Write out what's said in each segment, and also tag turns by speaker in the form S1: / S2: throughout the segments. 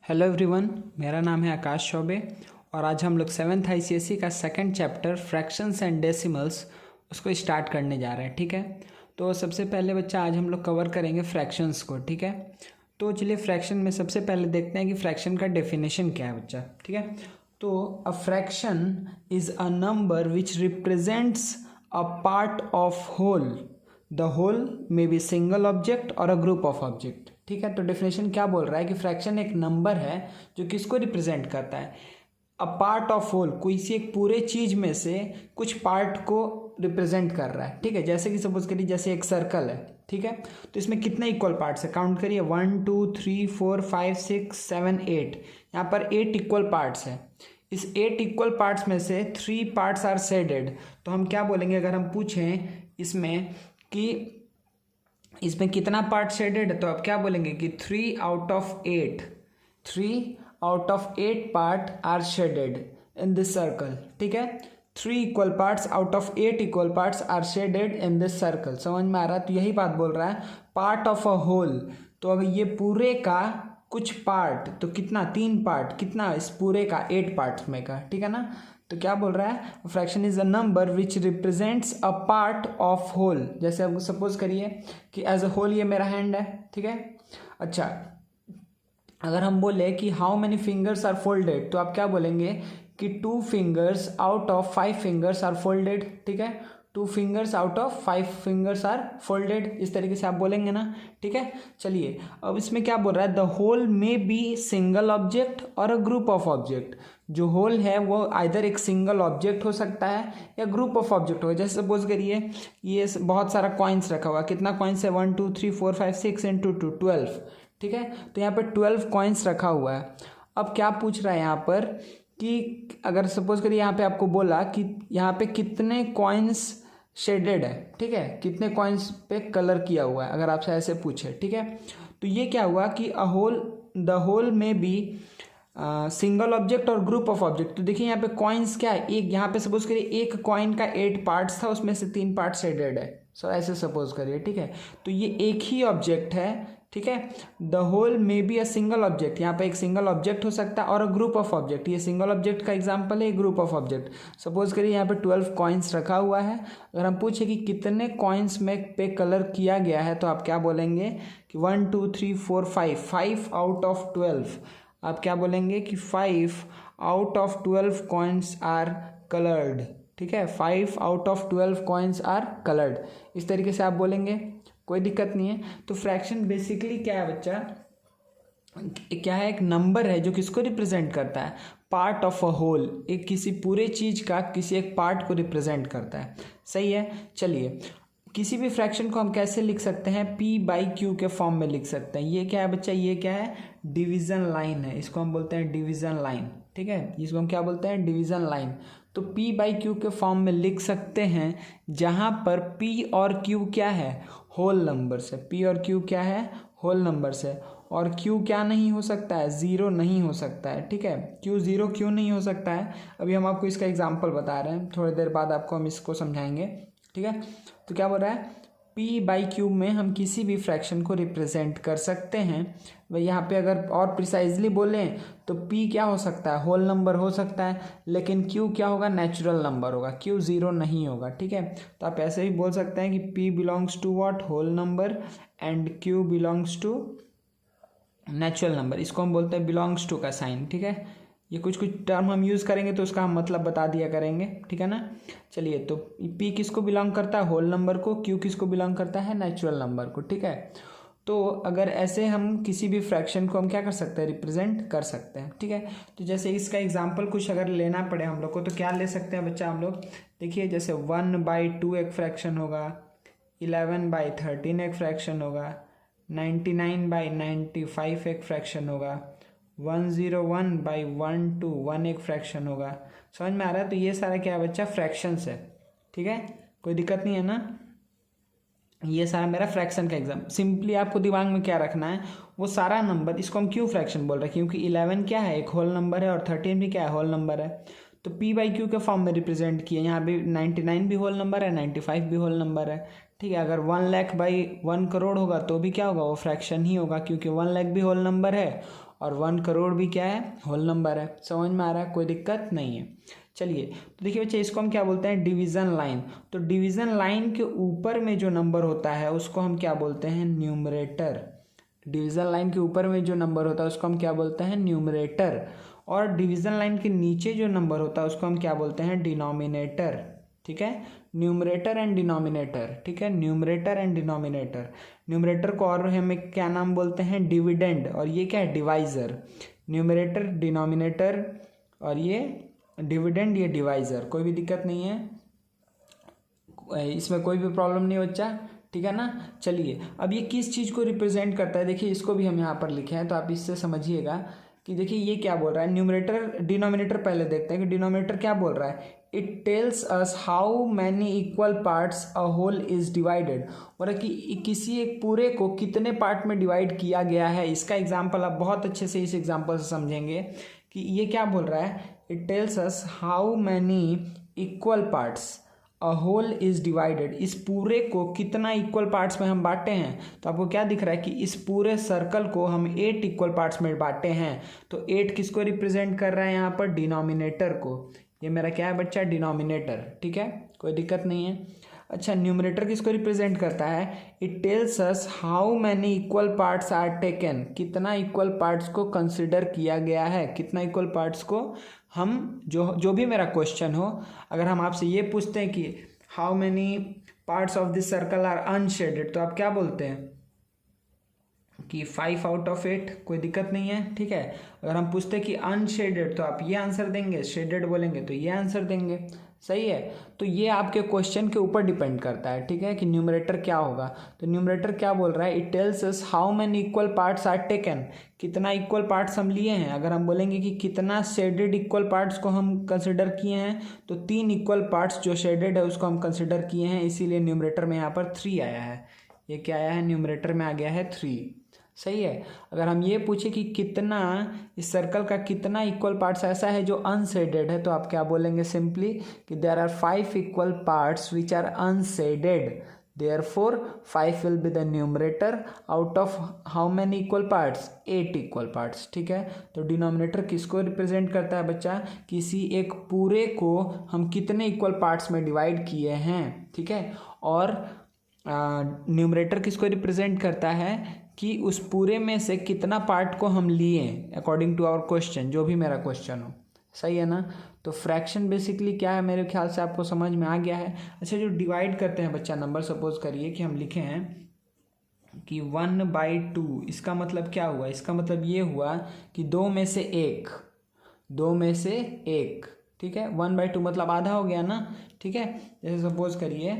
S1: Hello everyone, मेरा नाम है आकाश चौबे और आज हम लोग 7th ICSE का second chapter fractions and decimals उसको स्टार्ट करने जा रहे हैं। ठीक है, तो सबसे पहले बच्चा आज हम लोग कवर करेंगे फ्रैक्शंस को। ठीक है, तो चलिए फ्रैक्शन में सबसे पहले देखते हैं कि फ्रैक्शन का डेफिनेशन क्या है बच्चा। ठीक है, तो a fraction is a number which represents a part of whole. The whole में बी सिंगल ऑब्जेक्ट और अ ग्रुप ऑफ ऑब्जेक्ट। ठीक है, तो डेफिनेशन क्या बोल रहा है कि फ्रैक्शन एक नंबर है जो किसको रिप्रेजेंट करता है, अ पार्ट ऑफ होल, किसी एक पूरे चीज में से कुछ पार्ट को रिप्रेजेंट कर रहा है। ठीक है, जैसे कि सपोज करिए जैसे एक सर्कल है। ठीक है, तो इसमें कितने इक्वल पार्ट्स है, काउंट करिए 1 2 3 4 5 6 7 8। यहाँ पर 8 इक्वल पार्ट्स है। इस 8 इक्वल पार्ट्स में से 3 पार्ट्स आर शेडेड। तो हम क्या बोलेंगे अगर हम पूछें इसमें कि इसमें कितना पार्ट शेडेड है, तो आप क्या बोलेंगे कि 3 out of 8, 3 out of 8 part are shaded in this circle. ठीक है, 3 equal parts out of 8 equal parts are shaded in this circle. समझ में आ रहा है? तो यही बात बोल रहा है, पार्ट ऑफ अ होल। तो अब ये पूरे का कुछ पार्ट, तो कितना, 3 पार्ट, कितना इस पूरे का 8 पार्ट्स में का। ठीक है ना, तो क्या बोल रहा है, fraction is a number which represents a part of whole. जैसे अब सपोज करिए कि एज अ होल ये मेरा हैंड है। ठीक है, अच्छा, अगर हम बोले कि how many fingers are folded, तो आप क्या बोलेंगे कि 2 fingers out of 5 fingers are folded. ठीक है, 2 fingers out of 5 fingers are folded, इस तरीके से आप बोलेंगे ना। ठीक है, चलिए अब इसमें क्या बोल रहा है, द होल में बी सिंगल ऑब्जेक्ट और अ ग्रुप ऑफ ऑब्जेक्ट। जो होल है वो आइदर एक सिंगल ऑब्जेक्ट हो सकता है या ग्रुप ऑफ ऑब्जेक्ट हो। जैसे सपोज करिए ये बहुत सारा कॉइन्स रखा हुआ, कितना कॉइन्स है, 1 2 3 4 5 6 इंटू 2 12। ठीक है, तो यहाँ पे 12 कॉइन्स रखा हुआ है। अब क्या पूछ रहा है यहाँ पर कि अगर सपोज करिए यहाँ पे आपको बोला कि यहाँ पे कितने कॉइन्स शेडेड है। ठीक है, कितने कॉइन्स पे कलर किया हुआ है, अगर आपसे ऐसे पूछे। ठीक है, तो ये क्या हुआ कि अ होल, द होल में बी सिंगल ऑब्जेक्ट और ग्रुप ऑफ ऑब्जेक्ट। तो देखिए यहाँ पे कॉइन्स क्या है, एक यहाँ पे सपोज करिए एक कॉइन का 8 पार्ट्स था, उसमें से 3 पार्ट शेडेड है। सो ऐसे सपोज करिए। ठीक है, तो ये एक ही ऑब्जेक्ट है। ठीक है, द होल में बी अ सिंगल ऑब्जेक्ट, यहाँ पे एक सिंगल ऑब्जेक्ट हो सकता है और अ ग्रुप ऑफ ऑब्जेक्ट। ये सिंगल ऑब्जेक्ट का एग्जांपल है, ग्रुप ऑफ ऑब्जेक्ट। सपोज करिए यहाँ पे 12 कॉइन्स रखा हुआ है। अगर हम पूछे कि कितने कॉइन्स में पे कलर किया गया है, तो आप क्या बोलेंगे कि 1 2 3 4 5 आउट ऑफ 12। आप क्या बोलेंगे कि 5 out of 12 coins are coloured. ठीक है, 5 out of 12 coins are coloured, इस तरीके से आप बोलेंगे, कोई दिक्कत नहीं है। तो फ्रैक्शन बेसिकली क्या है बच्चा, क्या है, एक नंबर है जो किसको रिप्रेजेंट करता है, पार्ट ऑफ अ होल, एक किसी पूरे चीज का किसी एक पार्ट को रिप्रेजेंट करता है। सही है, चलिए किसी भी फ्रैक्शन को हम कैसे लिख सकते हैं, P/Q के फॉर्म में लिख सकते हैं। ये क्या है बच्चा, ये क्या है, डिवीजन लाइन है, इसको हम बोलते हैं डिवीजन लाइन। ठीक है, इसको हम क्या बोलते हैं, डिवीजन लाइन। तो P/Q के फॉर्म में लिख सकते हैं, जहां पर P और Q क्या है, होल नंबर से। P और Q क्या है, होल नंबर से। और Q क्या नहीं हो सकता है, जीरो नहीं हो सकता है। ठीक है, Q जीरो क्यों नहीं हो सकता है, अभी हम आपको इसका एग्जाम्पल बता रहे हैं, थोड़ी देर बाद आपको हम इसको समझाएंगे। ठीक है, तो क्या बोल रहा है, P/Q में हम किसी भी फ्रैक्शन को रिप्रेजेंट कर सकते हैं। वही यहाँ पे अगर और प्रिसाइजली बोलें तो P क्या हो सकता है, होल नंबर हो सकता है, लेकिन Q क्या होगा, नेचुरल नंबर होगा, Q जीरो नहीं होगा। ठीक है, तो आप ऐसे ही बोल सकते हैं कि P belongs to what, whole number, and Q belongs to natural number. इसको हम बोलते हैं बिलोंग्स टू का साइन। ठीक है, ये कुछ कुछ टर्म हम यूज़ करेंगे तो उसका हम मतलब बता दिया करेंगे। ठीक है ना, चलिए तो P किसको बिलोंग करता है, होल नंबर को, Q किसको बिलोंग करता है, नेचुरल नंबर को। ठीक है, तो अगर ऐसे हम किसी भी फ्रैक्शन को हम क्या कर सकते हैं, रिप्रेजेंट कर सकते हैं। ठीक है, तो जैसे इसका एग्जाम्पल कुछ अगर लेना पड़े हम लोग को, तो क्या ले सकते हैं बच्चा हम लोग, देखिए जैसे 1/2 एक फ्रैक्शन होगा, 11/13 एक फ्रैक्शन होगा, 99/95 एक फ्रैक्शन होगा, 101/121 एक फ्रैक्शन होगा। समझ में आ रहा है? तो ये सारा क्या है बच्चा, फ्रैक्शंस है। ठीक है, कोई दिक्कत नहीं है ना, ये सारा मेरा फ्रैक्शन का एग्जाम। सिंपली आपको दिमाग में क्या रखना है, वो सारा नंबर, इसको हम क्यों फ्रैक्शन बोल रहे हैं, क्योंकि 11 क्या है, एक होल नंबर है, और 13 भी क्या है, होल नंबर है। तो P/Q के फॉर्म में रिप्रेजेंट किए, यहाँ पे 99 भी होल नंबर है, 95 भी होल नंबर है। ठीक है, अगर 1 लाख बाई 1 करोड़ होगा तो भी क्या होगा, वो फ्रैक्शन ही होगा, क्योंकि 1 लाख भी होल नंबर है और 1 करोड़ भी क्या है, होल नंबर है। समझ में आ रहा है, कोई दिक्कत नहीं है। चलिए तो देखिए बच्चे, इसको हम क्या बोलते हैं, डिवीज़न लाइन। तो डिवीज़न लाइन के ऊपर में जो नंबर होता है उसको हम क्या बोलते हैं, न्यूमरेटर। डिवीज़न लाइन के ऊपर में जो नंबर होता है उसको हम क्या बोलते हैं, न्यूमरेटर। और डिवीज़न लाइन के नीचे जो नंबर होता है उसको हम क्या बोलते हैं, डिनोमिनेटर। ठीक है, न्यूमरेटर एंड डिनोमिनेटर। ठीक है, न्यूमरेटर एंड डिनोमिनेटर। न्यूमरेटर को और हमें क्या नाम बोलते हैं, डिविडेंड, और ये क्या है, डिवाइज़र। न्यूमरेटर, डिनोमिनेटर, और ये डिविडेंड, ये डिवाइज़र। कोई भी दिक्कत नहीं है, इसमें कोई भी प्रॉब्लम नहीं बच्चा, ठीक है ना। चलिए अब ये किस चीज़ को रिप्रेजेंट करता है, देखिए इसको भी हम यहाँ पर लिखे हैं तो आप इससे समझिएगा कि देखिए ये क्या बोल रहा है। न्यूमरेटर डिनोमिनेटर पहले देखते हैं कि डिनोमिनेटर क्या बोल रहा है। It tells us how many equal parts a whole is divided, मतलब कि किसी एक पूरे को कितने पार्ट में डिवाइड किया गया है। इसका एग्जाम्पल आप बहुत अच्छे से इस एग्जाम्पल से समझेंगे कि ये क्या बोल रहा है। It tells us how many equal parts a whole is divided, इस पूरे को कितना इक्वल पार्ट्स में हम बांटे हैं। तो आपको क्या दिख रहा है कि इस पूरे सर्कल को हम 8 इक्वल पार्ट्स में बांटे हैं। तो 8 किसको रिप्रेजेंट कर रहा है यहाँ पर, डिनोमिनेटर को। ये मेरा क्या है बच्चा, डिनोमिनेटर। ठीक है, कोई दिक्कत नहीं है। अच्छा, न्यूमरेटर किसको रिप्रेजेंट करता है, it tells us how many equal parts are taken, कितना इक्वल पार्ट्स को कंसिडर किया गया है, कितना इक्वल पार्ट्स को हम जो जो भी मेरा क्वेश्चन हो, अगर हम आपसे ये पूछते हैं कि how many parts of this circle are unshaded, तो आप क्या बोलते हैं कि 5 आउट ऑफ 8। कोई दिक्कत नहीं है, ठीक है। अगर हम पूछते कि अनशेडेड तो आप ये आंसर देंगे, शेडेड बोलेंगे तो ये आंसर देंगे। सही है, तो ये आपके क्वेश्चन के ऊपर डिपेंड करता है, ठीक है, कि न्यूमरेटर क्या होगा। तो न्यूमरेटर क्या बोल रहा है, it tells us how many equal parts are taken, कितना इक्वल पार्ट्स हम लिए हैं। अगर हम बोलेंगे कि कितना शेडेड इक्वल पार्ट्स को हम कंसिडर किए हैं, तो 3 इक्वल पार्ट्स जो शेडेड है उसको हम कंसिडर किए हैं, इसीलिए न्यूमरेटर में यहाँ पर 3 आया है। ये क्या आया है, न्यूमरेटर में आ गया है 3। सही है। अगर हम ये पूछे कि कितना, इस सर्कल का कितना इक्वल पार्ट्स ऐसा है जो अनशेडेड है, तो आप क्या बोलेंगे, सिंपली कि there are 5 equal parts which are unshaded, therefore 5 will be the numerator out of how many equal parts, 8 equal parts. ठीक है, तो डिनोमिनेटर किसको रिप्रेजेंट करता है बच्चा, किसी एक पूरे को हम कितने इक्वल पार्ट्स में डिवाइड किए हैं। ठीक है, और न्यूमरेटर किसको रिप्रेजेंट करता है कि उस पूरे में से कितना पार्ट को हम लिए अकॉर्डिंग टू आवर क्वेश्चन, जो भी मेरा क्वेश्चन हो। सही है ना। तो फ्रैक्शन बेसिकली क्या है, मेरे ख्याल से आपको समझ में आ गया है। अच्छा, जो डिवाइड करते हैं बच्चा नंबर, सपोज करिए कि हम लिखे हैं कि 1/2, इसका मतलब क्या हुआ, इसका मतलब ये हुआ कि 2 में से 1, 2 में से 1। ठीक है, 1/2 मतलब आधा हो गया ना। ठीक है, जैसे सपोज करिए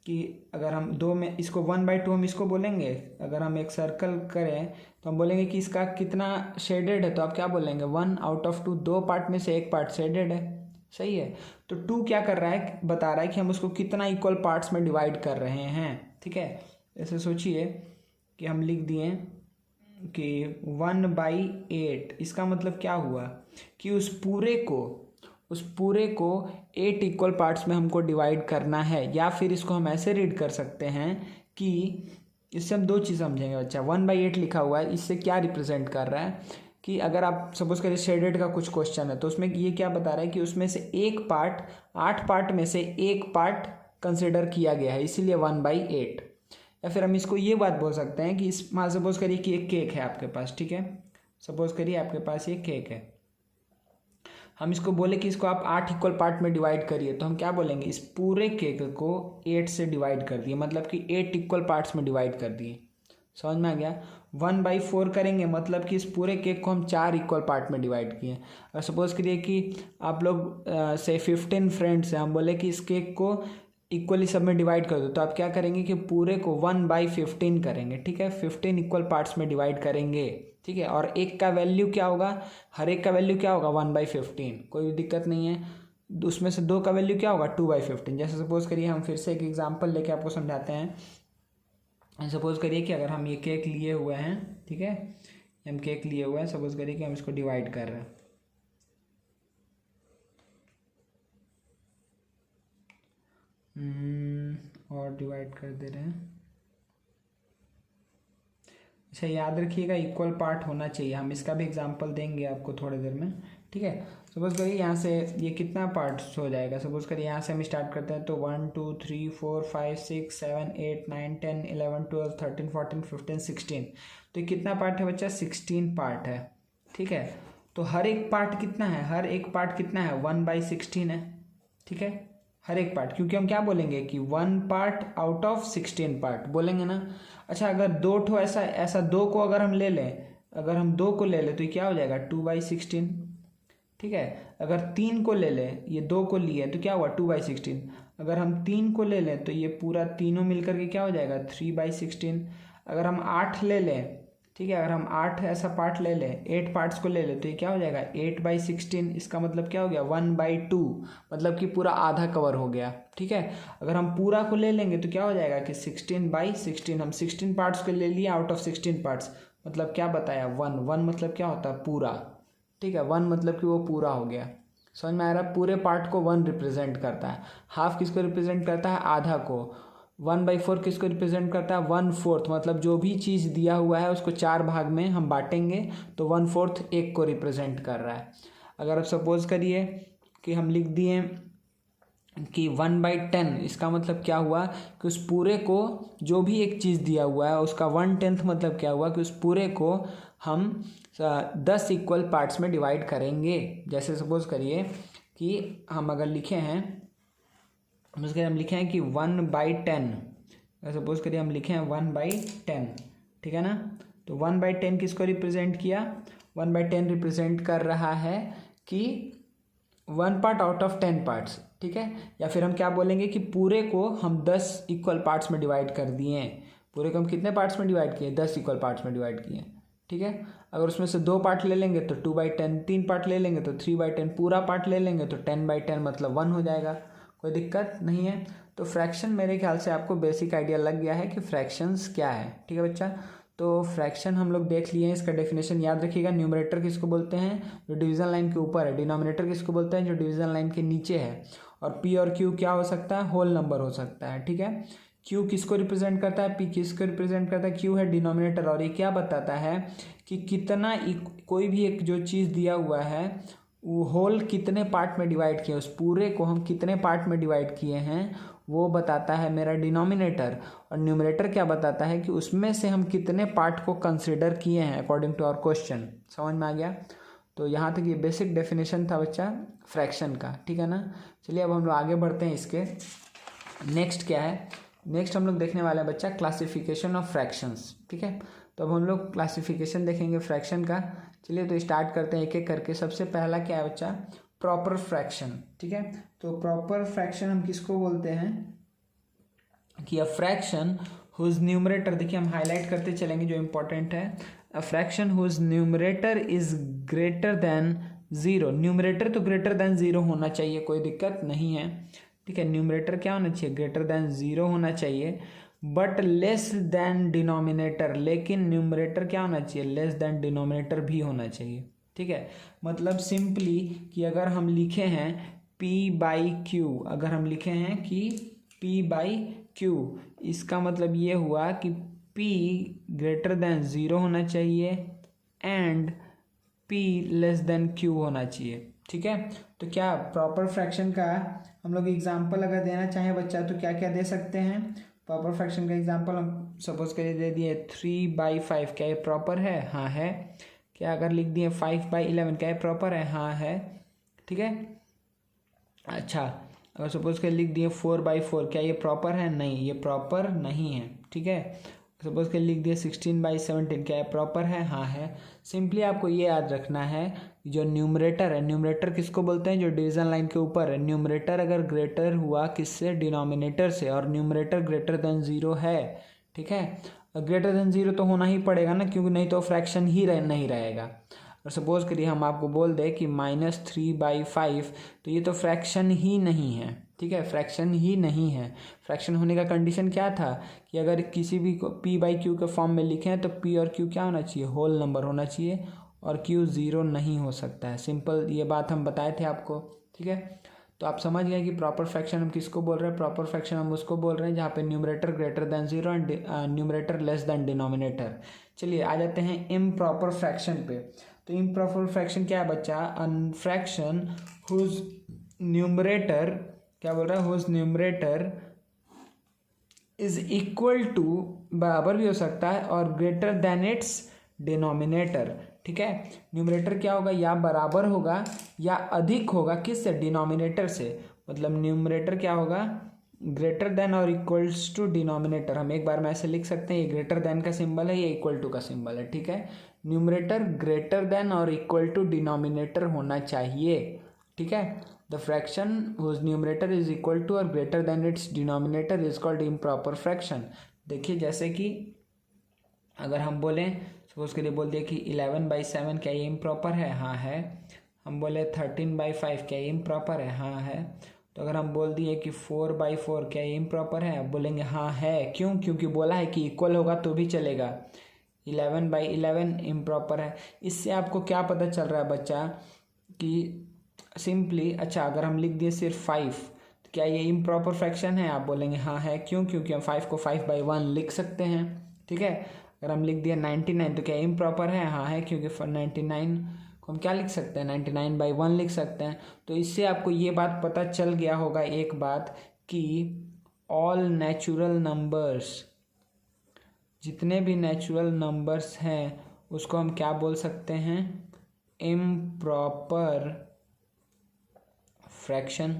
S1: कि अगर हम 2 में, इसको 1/2 हम इसको बोलेंगे। अगर हम एक सर्कल करें तो हम बोलेंगे कि इसका कितना शेडेड है, तो आप क्या बोलेंगे, 1 आउट ऑफ 2, 2 पार्ट में से 1 पार्ट शेडेड है। सही है, तो 2 क्या कर रहा है, बता रहा है कि हम उसको कितना इक्वल पार्ट्स में डिवाइड कर रहे हैं। ठीक है, ऐसे सोचिए कि हम लिख दिए कि 1/8, इसका मतलब क्या हुआ कि उस पूरे को 8 इक्वल पार्ट्स में हमको डिवाइड करना है। या फिर इसको हम ऐसे रीड कर सकते हैं कि इससे हम 2 चीज़ समझेंगे बच्चा। 1/8 लिखा हुआ है, इससे क्या रिप्रेजेंट कर रहा है कि अगर आप सपोज करिए शेडेड का कुछ क्वेश्चन है, तो उसमें ये क्या बता रहा है कि उसमें से एक पार्ट, 8 पार्ट में से एक पार्ट कंसिडर किया गया है, इसीलिए 1/8। या फिर हम इसको ये बात बोल सकते हैं कि इस, मान सपोज करिए कि एक केक है आपके पास। ठीक है, सपोज करिए आपके पास ये केक है, हम इसको बोले कि इसको आप 8 इक्वल पार्ट में डिवाइड करिए, तो हम क्या बोलेंगे, इस पूरे केक को 8 से डिवाइड कर दिए, मतलब कि 8 इक्वल पार्ट्स में डिवाइड कर दिए। समझ में आ गया। 1/4 करेंगे मतलब कि इस पूरे केक को हम 4 इक्वल पार्ट में डिवाइड किए। और सपोज करिए कि आप लोग से 15 फ्रेंड्स हैं, हम बोले कि इस केक को इक्वली सब में डिवाइड कर दो, तो आप क्या करेंगे कि पूरे को 1/15 करेंगे। ठीक है, 15 इक्वल पार्ट्स में डिवाइड करेंगे। ठीक है, और एक का वैल्यू क्या होगा, हर एक का वैल्यू क्या होगा, 1/15। कोई दिक्कत नहीं है। उसमें से 2 का वैल्यू क्या होगा, 2/15। जैसे सपोज करिए, हम फिर से एक एग्जांपल लेके आपको समझाते हैं। सपोज करिए कि अगर हम ये केक लिए हुए हैं, ठीक है, हम केक लिए हुए हैं, सपोज करिए कि हम इसको डिवाइड कर रहे हैं। और डिवाइड कर दे रहे हैं, अच्छा याद रखिएगा इक्वल पार्ट होना चाहिए, हम इसका भी एग्जांपल देंगे आपको थोड़ी देर में, ठीक है। सपोज करिए यहाँ से ये कितना पार्ट्स हो जाएगा, सपोज करिए यहाँ से हम स्टार्ट करते हैं तो 1 2 3 4 5 6 7 8 9 10 11 12 13 14 15 16, तो ये कितना पार्ट है बच्चा, 16 पार्ट है, ठीक है। तो हर एक पार्ट कितना है, हर एक पार्ट कितना है, 1/16 है, ठीक है, हर एक पार्ट, क्योंकि हम क्या बोलेंगे कि 1 पार्ट आउट ऑफ 16 पार्ट बोलेंगे ना। अच्छा अगर दो ठो ऐसा दो को अगर हम ले लें, अगर हम दो को ले लें तो ये क्या हो जाएगा 2/16, ठीक है। अगर 3 को ले लें, ये 2 को लिए तो क्या हुआ 2/16, अगर हम 3 को ले लें तो ये पूरा तीनों मिलकर के क्या हो जाएगा 3/16। अगर हम 8 ले लें, ठीक है, अगर हम 8 ऐसा पार्ट ले लें, 8 पार्ट्स को ले लें तो ये क्या हो जाएगा 8/16, इसका मतलब क्या हो गया 1/2, मतलब कि पूरा आधा कवर हो गया, ठीक है। अगर हम पूरा को ले लेंगे तो क्या हो जाएगा कि 16/16, हम 16 पार्ट्स को ले लिए आउट ऑफ 16 पार्ट्स, मतलब क्या बताया 1 मतलब क्या होता है पूरा, ठीक है, 1 मतलब कि वो पूरा हो गया। समझ में आ रहा है, पूरे पार्ट को 1 रिप्रेजेंट करता है। हाफ किसको रिप्रेजेंट करता है, आधा को। 1/4 किसको रिप्रेजेंट करता है, 1/4, मतलब जो भी चीज़ दिया हुआ है उसको 4 भाग में हम बांटेंगे तो 1/4 एक को रिप्रेजेंट कर रहा है। अगर आप सपोज करिए कि हम लिख दिए कि 1/10, इसका मतलब क्या हुआ कि उस पूरे को जो भी एक चीज़ दिया हुआ है उसका 1/10 मतलब क्या हुआ कि उस पूरे को हम 10 इक्वल पार्ट्स में डिवाइड करेंगे। जैसे सपोज करिए कि हम अगर लिखे हैं, उसके हम लिखे हैं कि 1/10, सपोज करिए हम लिखे हैं 1/10, ठीक है ना। तो 1/10 किसको रिप्रेजेंट किया, 1/10 रिप्रेजेंट कर रहा है कि 1 पार्ट आउट ऑफ 10 पार्ट्स, ठीक है। या फिर हम क्या बोलेंगे कि पूरे को हम 10 इक्वल पार्ट्स में डिवाइड कर दिए हैं। पूरे को हम कितने पार्ट्स में डिवाइड किए, 10 इक्वल पार्ट्स में डिवाइड किए, ठीक है। अगर उसमें से 2 पार्ट ले लेंगे तो 2/10, 3 पार्ट ले लेंगे तो 3/10, पूरा पार्ट ले लेंगे तो 10/10 मतलब 1 हो जाएगा, कोई दिक्कत नहीं है। तो फ्रैक्शन मेरे ख्याल से आपको बेसिक आइडिया लग गया है कि फ्रैक्शंस क्या है, ठीक है बच्चा। तो फ्रैक्शन हम लोग देख लिए हैं, इसका डेफिनेशन याद रखिएगा। न्यूमरेटर किसको बोलते हैं, जो डिवीजन लाइन के ऊपर है। डिनोमिनेटर किसको बोलते हैं, जो डिवीजन लाइन के नीचे है। और पी और क्यू क्या हो सकता है, होल नंबर हो सकता है, ठीक है। क्यू किसको रिप्रेजेंट करता है, पी किसको रिप्रेजेंट करता है, क्यू है डिनोमिनेटर, और ये क्या बताता है कि कितना कोई भी एक जो चीज़ दिया हुआ है वो होल कितने पार्ट में डिवाइड किए, उस पूरे को हम कितने पार्ट में डिवाइड किए हैं वो बताता है मेरा डिनोमिनेटर। और न्यूमरेटर क्या बताता है कि उसमें से हम कितने पार्ट को कंसिडर किए हैं अकॉर्डिंग टू आवर क्वेश्चन। समझ में आ गया। तो यहाँ तक ये बेसिक डेफिनेशन था बच्चा फ्रैक्शन का, ठीक है ना। चलिए अब हम लोग आगे बढ़ते हैं। इसके नेक्स्ट क्या है, नेक्स्ट हम लोग देखने वाले हैं बच्चा क्लासिफिकेशन ऑफ फ्रैक्शंस, ठीक है। तो अब हम लोग क्लासिफिकेशन देखेंगे फ्रैक्शन का। चलिए तो स्टार्ट करते हैं एक एक करके। सबसे पहला क्या है बच्चा, प्रॉपर फ्रैक्शन, ठीक है। तो प्रॉपर फ्रैक्शन हम किसको बोलते हैं कि अ फ्रैक्शन हुज न्यूमरेटर, देखिए हम हाईलाइट करते चलेंगे जो इंपॉर्टेंट है। A fraction whose numerator is greater than 0। Numerator तो ग्रेटर देन 0 होना चाहिए, कोई दिक्कत नहीं है, ठीक है। न्यूमरेटर क्या होना चाहिए, ग्रेटर देन 0 होना चाहिए, बट लेस देन डिनोमिनेटर, लेकिन न्यूमरेटर क्या होना चाहिए, लेस देन डिनोमिनेटर भी होना चाहिए, ठीक है। मतलब सिंपली कि अगर हम लिखे हैं P/Q, अगर हम लिखे हैं कि P/Q, इसका मतलब ये हुआ कि P ग्रेटर देन 0 होना चाहिए and P less than Q होना चाहिए, ठीक है। तो क्या प्रॉपर फ्रैक्शन का हम लोग एग्जाम्पल अगर देना चाहें बच्चा तो क्या क्या दे सकते हैं। प्रॉपर फ्रैक्शन का एग्जांपल हम सपोज करिए दे दिए 3/5, क्या ये प्रॉपर है, हाँ है। क्या अगर लिख दिए 5/11, क्या ये प्रॉपर है, हाँ है, ठीक है। अच्छा अगर सपोज कर लिख दिए 4/4, क्या ये प्रॉपर है, नहीं ये प्रॉपर नहीं है, ठीक है। सपोज कर लिख दिए 16/17, क्या ये प्रॉपर है, हाँ है। सिंपली आपको ये याद रखना है जो न्यूमरेटर है, न्यूमरेटर किसको बोलते हैं, जो डिवीजन लाइन के ऊपर है। न्यूमरेटर अगर ग्रेटर हुआ किससे, डिनोमिनेटर से, और न्यूमरेटर ग्रेटर देन 0 है, ठीक है। ग्रेटर देन 0 तो होना ही पड़ेगा ना, क्योंकि नहीं तो फ्रैक्शन ही नहीं रहेगा। और सपोज करिए हम आपको बोल दें कि -3/5, तो ये तो फ्रैक्शन ही नहीं है, ठीक है, फ्रैक्शन ही नहीं है। फ्रैक्शन होने का कंडीशन क्या था कि अगर किसी भी को P/Q के फॉर्म में लिखें तो P और Q क्या होना चाहिए, होल नंबर होना चाहिए, और Q 0 नहीं हो सकता है। सिंपल ये बात हम बताए थे आपको, ठीक है। तो आप समझ गए कि प्रॉपर फ्रैक्शन हम किसको बोल रहे हैं। प्रॉपर फ्रैक्शन हम उसको बोल रहे हैं जहाँ पे numerator greater than 0 and numerator less than denominator. चलिए आ जाते हैं इम्प्रॉपर फ्रैक्शन पे। तो इम्प्रॉपर फ्रैक्शन क्या है बच्चा, फ्रैक्शन हुज न्यूमरेटर, क्या बोल रहा है, whose numerator is equal to, बराबर भी हो सकता है, और ग्रेटर देन इट्स डिनोमिनेटर। ठीक है, न्यूमरेटर क्या होगा, या बराबर होगा या अधिक होगा किससे, डिनोमिनेटर से। मतलब न्यूमरेटर क्या होगा, ग्रेटर देन और इक्वल्स टू डिनोमिनेटर। हम एक बार में ऐसे लिख सकते हैं, ये ग्रेटर देन का सिंबल है, ये इक्वल टू का सिंबल है। ठीक है, न्यूमरेटर ग्रेटर देन और इक्वल टू डिनोमिनेटर होना चाहिए। ठीक है, the fraction whose numerator is equal to और greater than its denominator is called improper fraction. देखिए जैसे कि अगर हम बोलें, सपोज के लिए बोल दिए कि 11/7 क्या ये इम्प्रॉपर है, हाँ है। हम बोले 13/5 क्या ये इम्प्रॉपर है, हाँ है। तो अगर हम बोल दिए कि 4/4 क्या ये इम्प्रॉपर है, अब बोलेंगे हाँ है। क्यों, क्योंकि बोला है कि इक्वल होगा तो भी चलेगा। 11/11 इम्प्रॉपर है। इससे आपको क्या पता चल रहा है बच्चा कि सिंपली, अच्छा अगर हम लिख दिए सिर्फ 5 तो क्या ये इम्प्रॉपर फ्रैक्शन है, आप बोलेंगे हाँ है। क्यों, क्योंकि हम 5 को 5/1 लिख सकते हैं। ठीक है, अगर हम लिख दिए 99 तो क्या इम्प्रॉपर है, हाँ है, क्योंकि 99 को हम क्या लिख सकते हैं, 99/1 लिख सकते हैं। तो इससे आपको ये बात पता चल गया होगा एक बात कि ऑल नेचुरल नंबर्स, जितने भी नेचुरल नंबर्स हैं उसको हम क्या बोल सकते हैं, इम्प्रॉपर फ्रैक्शन।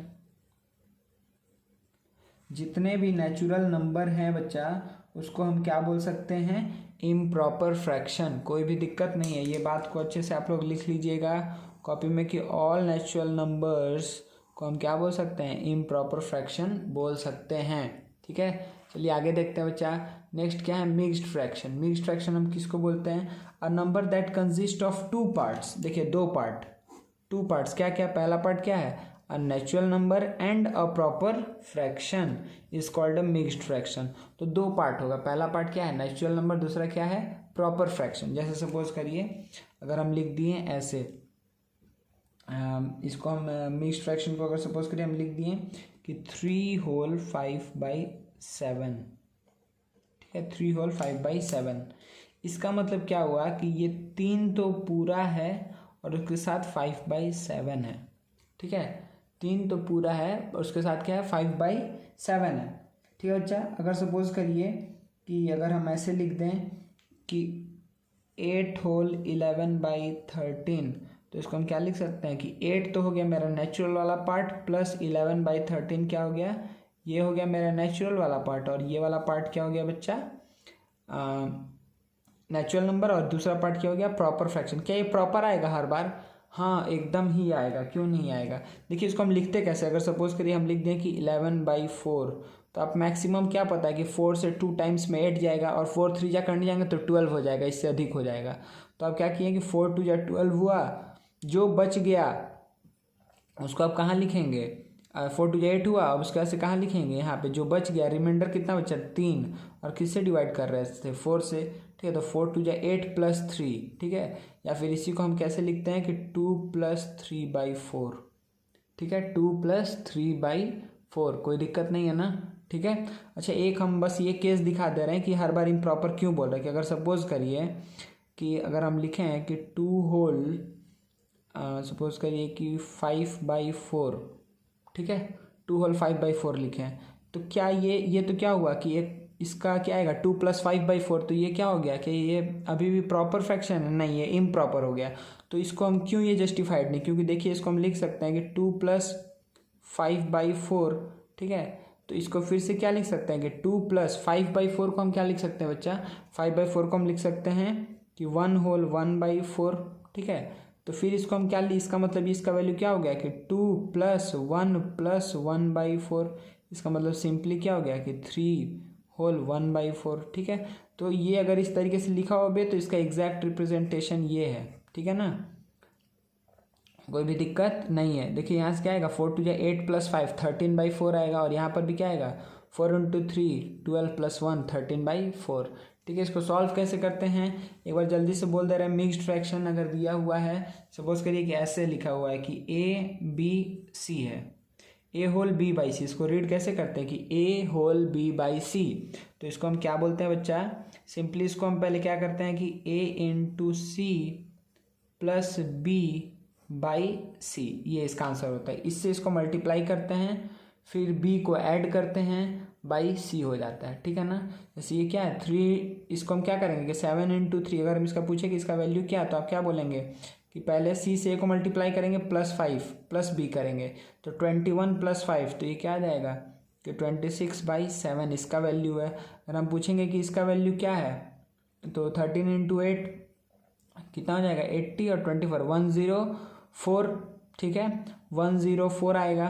S1: जितने भी नेचुरल नंबर हैं बच्चा उसको हम क्या बोल सकते हैं, इम्प्रॉपर फ्रैक्शन। कोई भी दिक्कत नहीं है, ये बात को अच्छे से आप लोग लिख लीजिएगा कॉपी में कि ऑल नेचुरल नंबर्स को हम क्या बोल सकते हैं, इम्प्रॉपर फ्रैक्शन बोल सकते हैं। ठीक है, चलिए आगे देखते हैं बच्चा। नेक्स्ट क्या है, मिक्स्ड फ्रैक्शन। मिक्स्ड फ्रैक्शन हम किसको बोलते हैं, a number that consist of 2 parts. देखिए 2 पार्ट, 2 पार्ट्स क्या क्या, पहला पार्ट क्या है, a natural number and a proper fraction is called a mixed fraction। तो 2 पार्ट होगा, पहला पार्ट क्या है, नेचुरल नंबर, दूसरा क्या है, प्रॉपर फ्रैक्शन। जैसे सपोज करिए अगर हम लिख दिए ऐसे, इसको हम मिक्स्ड फ्रैक्शन को अगर सपोज करिए हम लिख दिए कि 3 होल 5/7। ठीक है, 3 होल 5/7। इसका मतलब क्या हुआ कि ये 3 तो पूरा है और उसके साथ 5/7 है। ठीक है, 3 तो पूरा है और उसके साथ क्या है, 5/7 है। ठीक है बच्चा, अगर सपोज करिए कि अगर हम ऐसे लिख दें कि 8 होल 11/13, तो इसको हम क्या लिख सकते हैं कि 8 तो हो गया मेरा नेचुरल वाला पार्ट, प्लस 11/13 क्या हो गया, ये हो गया मेरा नेचुरल वाला पार्ट, और ये वाला पार्ट क्या हो गया बच्चा, नेचुरल नंबर, और दूसरा पार्ट क्या हो गया, प्रॉपर फ्रैक्शन। क्या ये प्रॉपर आएगा हर बार, हाँ एकदम ही आएगा, क्यों नहीं आएगा। देखिए इसको हम लिखते कैसे, अगर सपोज करिए हम लिख दें कि 11/4, तो आप मैक्सिमम क्या पता है कि 4 से 2 टाइम्स में 8 जाएगा, और 4 3 जा करने जाएंगे तो 12 हो जाएगा, इससे अधिक हो जाएगा। तो आप क्या किए कि 4 2 जा 12 हुआ, जो बच गया उसको आप कहाँ लिखेंगे, 4 2 जा 8 हुआ, अब उसके बाद से कहाँ लिखेंगे, यहाँ पे जो बच गया, रिमाइंडर कितना बचा, 3, और किससे डिवाइड कर रहे थे, 4 से। ठीक है, तो 4 2 जा 8 + 3। ठीक है, या फिर इसी को हम कैसे लिखते हैं कि 2 + 3/4। ठीक है, 2 + 3/4, कोई दिक्कत नहीं है ना। ठीक है, अच्छा एक हम बस ये केस दिखा दे रहे हैं कि हर बार इम्प्रॉपर क्यों बोल रहे हैं, कि अगर सपोज करिए कि अगर हम लिखें कि 2 होल सपोज करिए कि 5/4। ठीक है, 2 होल 5/4 लिखें, तो क्या ये तो क्या हुआ कि एक इसका क्या आएगा, 2 + 5/4, तो ये क्या हो गया कि ये अभी भी प्रॉपर फ्रैक्शन है, नहीं ये इम्प्रॉपर हो गया। तो इसको हम क्यों ये जस्टिफाइड नहीं, क्योंकि देखिए इसको हम लिख सकते हैं कि 2 + 5/4। ठीक है, तो इसको फिर से क्या लिख सकते हैं कि 2 + 5/4 को हम क्या लिख सकते हैं बच्चा, 5/4 को हम लिख सकते हैं कि 1 होल 1/4। ठीक है, तो फिर इसको हम क्या इसका मतलब इसका वैल्यू क्या हो गया कि 2 + 1 + 1/4। इसका मतलब सिंपली क्या हो गया कि 3 होल 1/4। ठीक है, तो ये अगर इस तरीके से लिखा हो बे तो इसका एग्जैक्ट रिप्रेजेंटेशन ये है। ठीक है ना, कोई भी दिक्कत नहीं है। देखिए यहाँ से क्या आएगा, 4 2 जा 8 + 5 13/4 आएगा, और यहाँ पर भी क्या आएगा, 4 × 3 12 + 1 13/4। ठीक है, इसको सॉल्व कैसे करते हैं एक बार जल्दी से बोल दे रहे हैं। मिक्स्ड फ्रैक्शन अगर दिया हुआ है, सपोज करिए कि ऐसे लिखा हुआ है कि A B C है, ए होल बी बाई सी, इसको रीड कैसे करते हैं कि ए होल बी बाई सी, तो इसको हम क्या बोलते हैं बच्चा, सिंपली इसको हम पहले क्या करते हैं कि A into C plus B by C, ये इसका आंसर होता है। इससे इसको मल्टीप्लाई करते हैं, फिर बी को ऐड करते हैं, बाई सी हो जाता है, ठीक है ना। जैसे ये क्या है 3, इसको हम क्या करेंगे कि 7 इंटू 3, अगर हम इसका पूछे कि इसका वैल्यू क्या है तो आप क्या बोलेंगे कि पहले सी से ए को मल्टीप्लाई करेंगे +5 प्लस बी करेंगे तो 21 + 5, तो ये क्या आ जाएगा कि 26/7 इसका वैल्यू है। अगर हम पूछेंगे कि इसका वैल्यू क्या है तो 13 इंटू 8 कितना हो जाएगा 80 और 24 104, ठीक है 104 आएगा।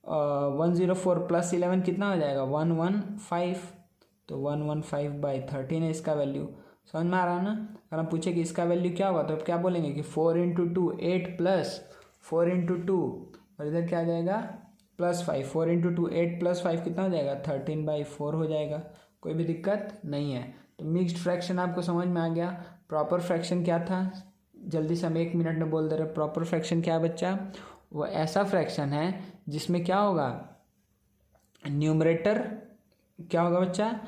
S1: 104 + 11 कितना हो जाएगा 115, तो 115/13 है इसका वैल्यू। समझ में आ रहा है ना। अगर हम पूछे कि इसका वैल्यू क्या होगा तो अब क्या बोलेंगे कि 4 इंटू 2 8 प्लस 4 इंटू 2 और इधर क्या आ जाएगा +5, 4 इंटू 2 8 + 5 कितना हो जाएगा 13/4 हो जाएगा। कोई भी दिक्कत नहीं है। तो मिक्स्ड फ्रैक्शन आपको समझ में आ गया। प्रॉपर फ्रैक्शन क्या था, जल्दी से हम 1 मिनट में बोल दे रहे। प्रॉपर फ्रैक्शन क्या है बच्चा, वो ऐसा फ्रैक्शन है जिसमें क्या होगा, न्यूमरेटर क्या होगा बच्चा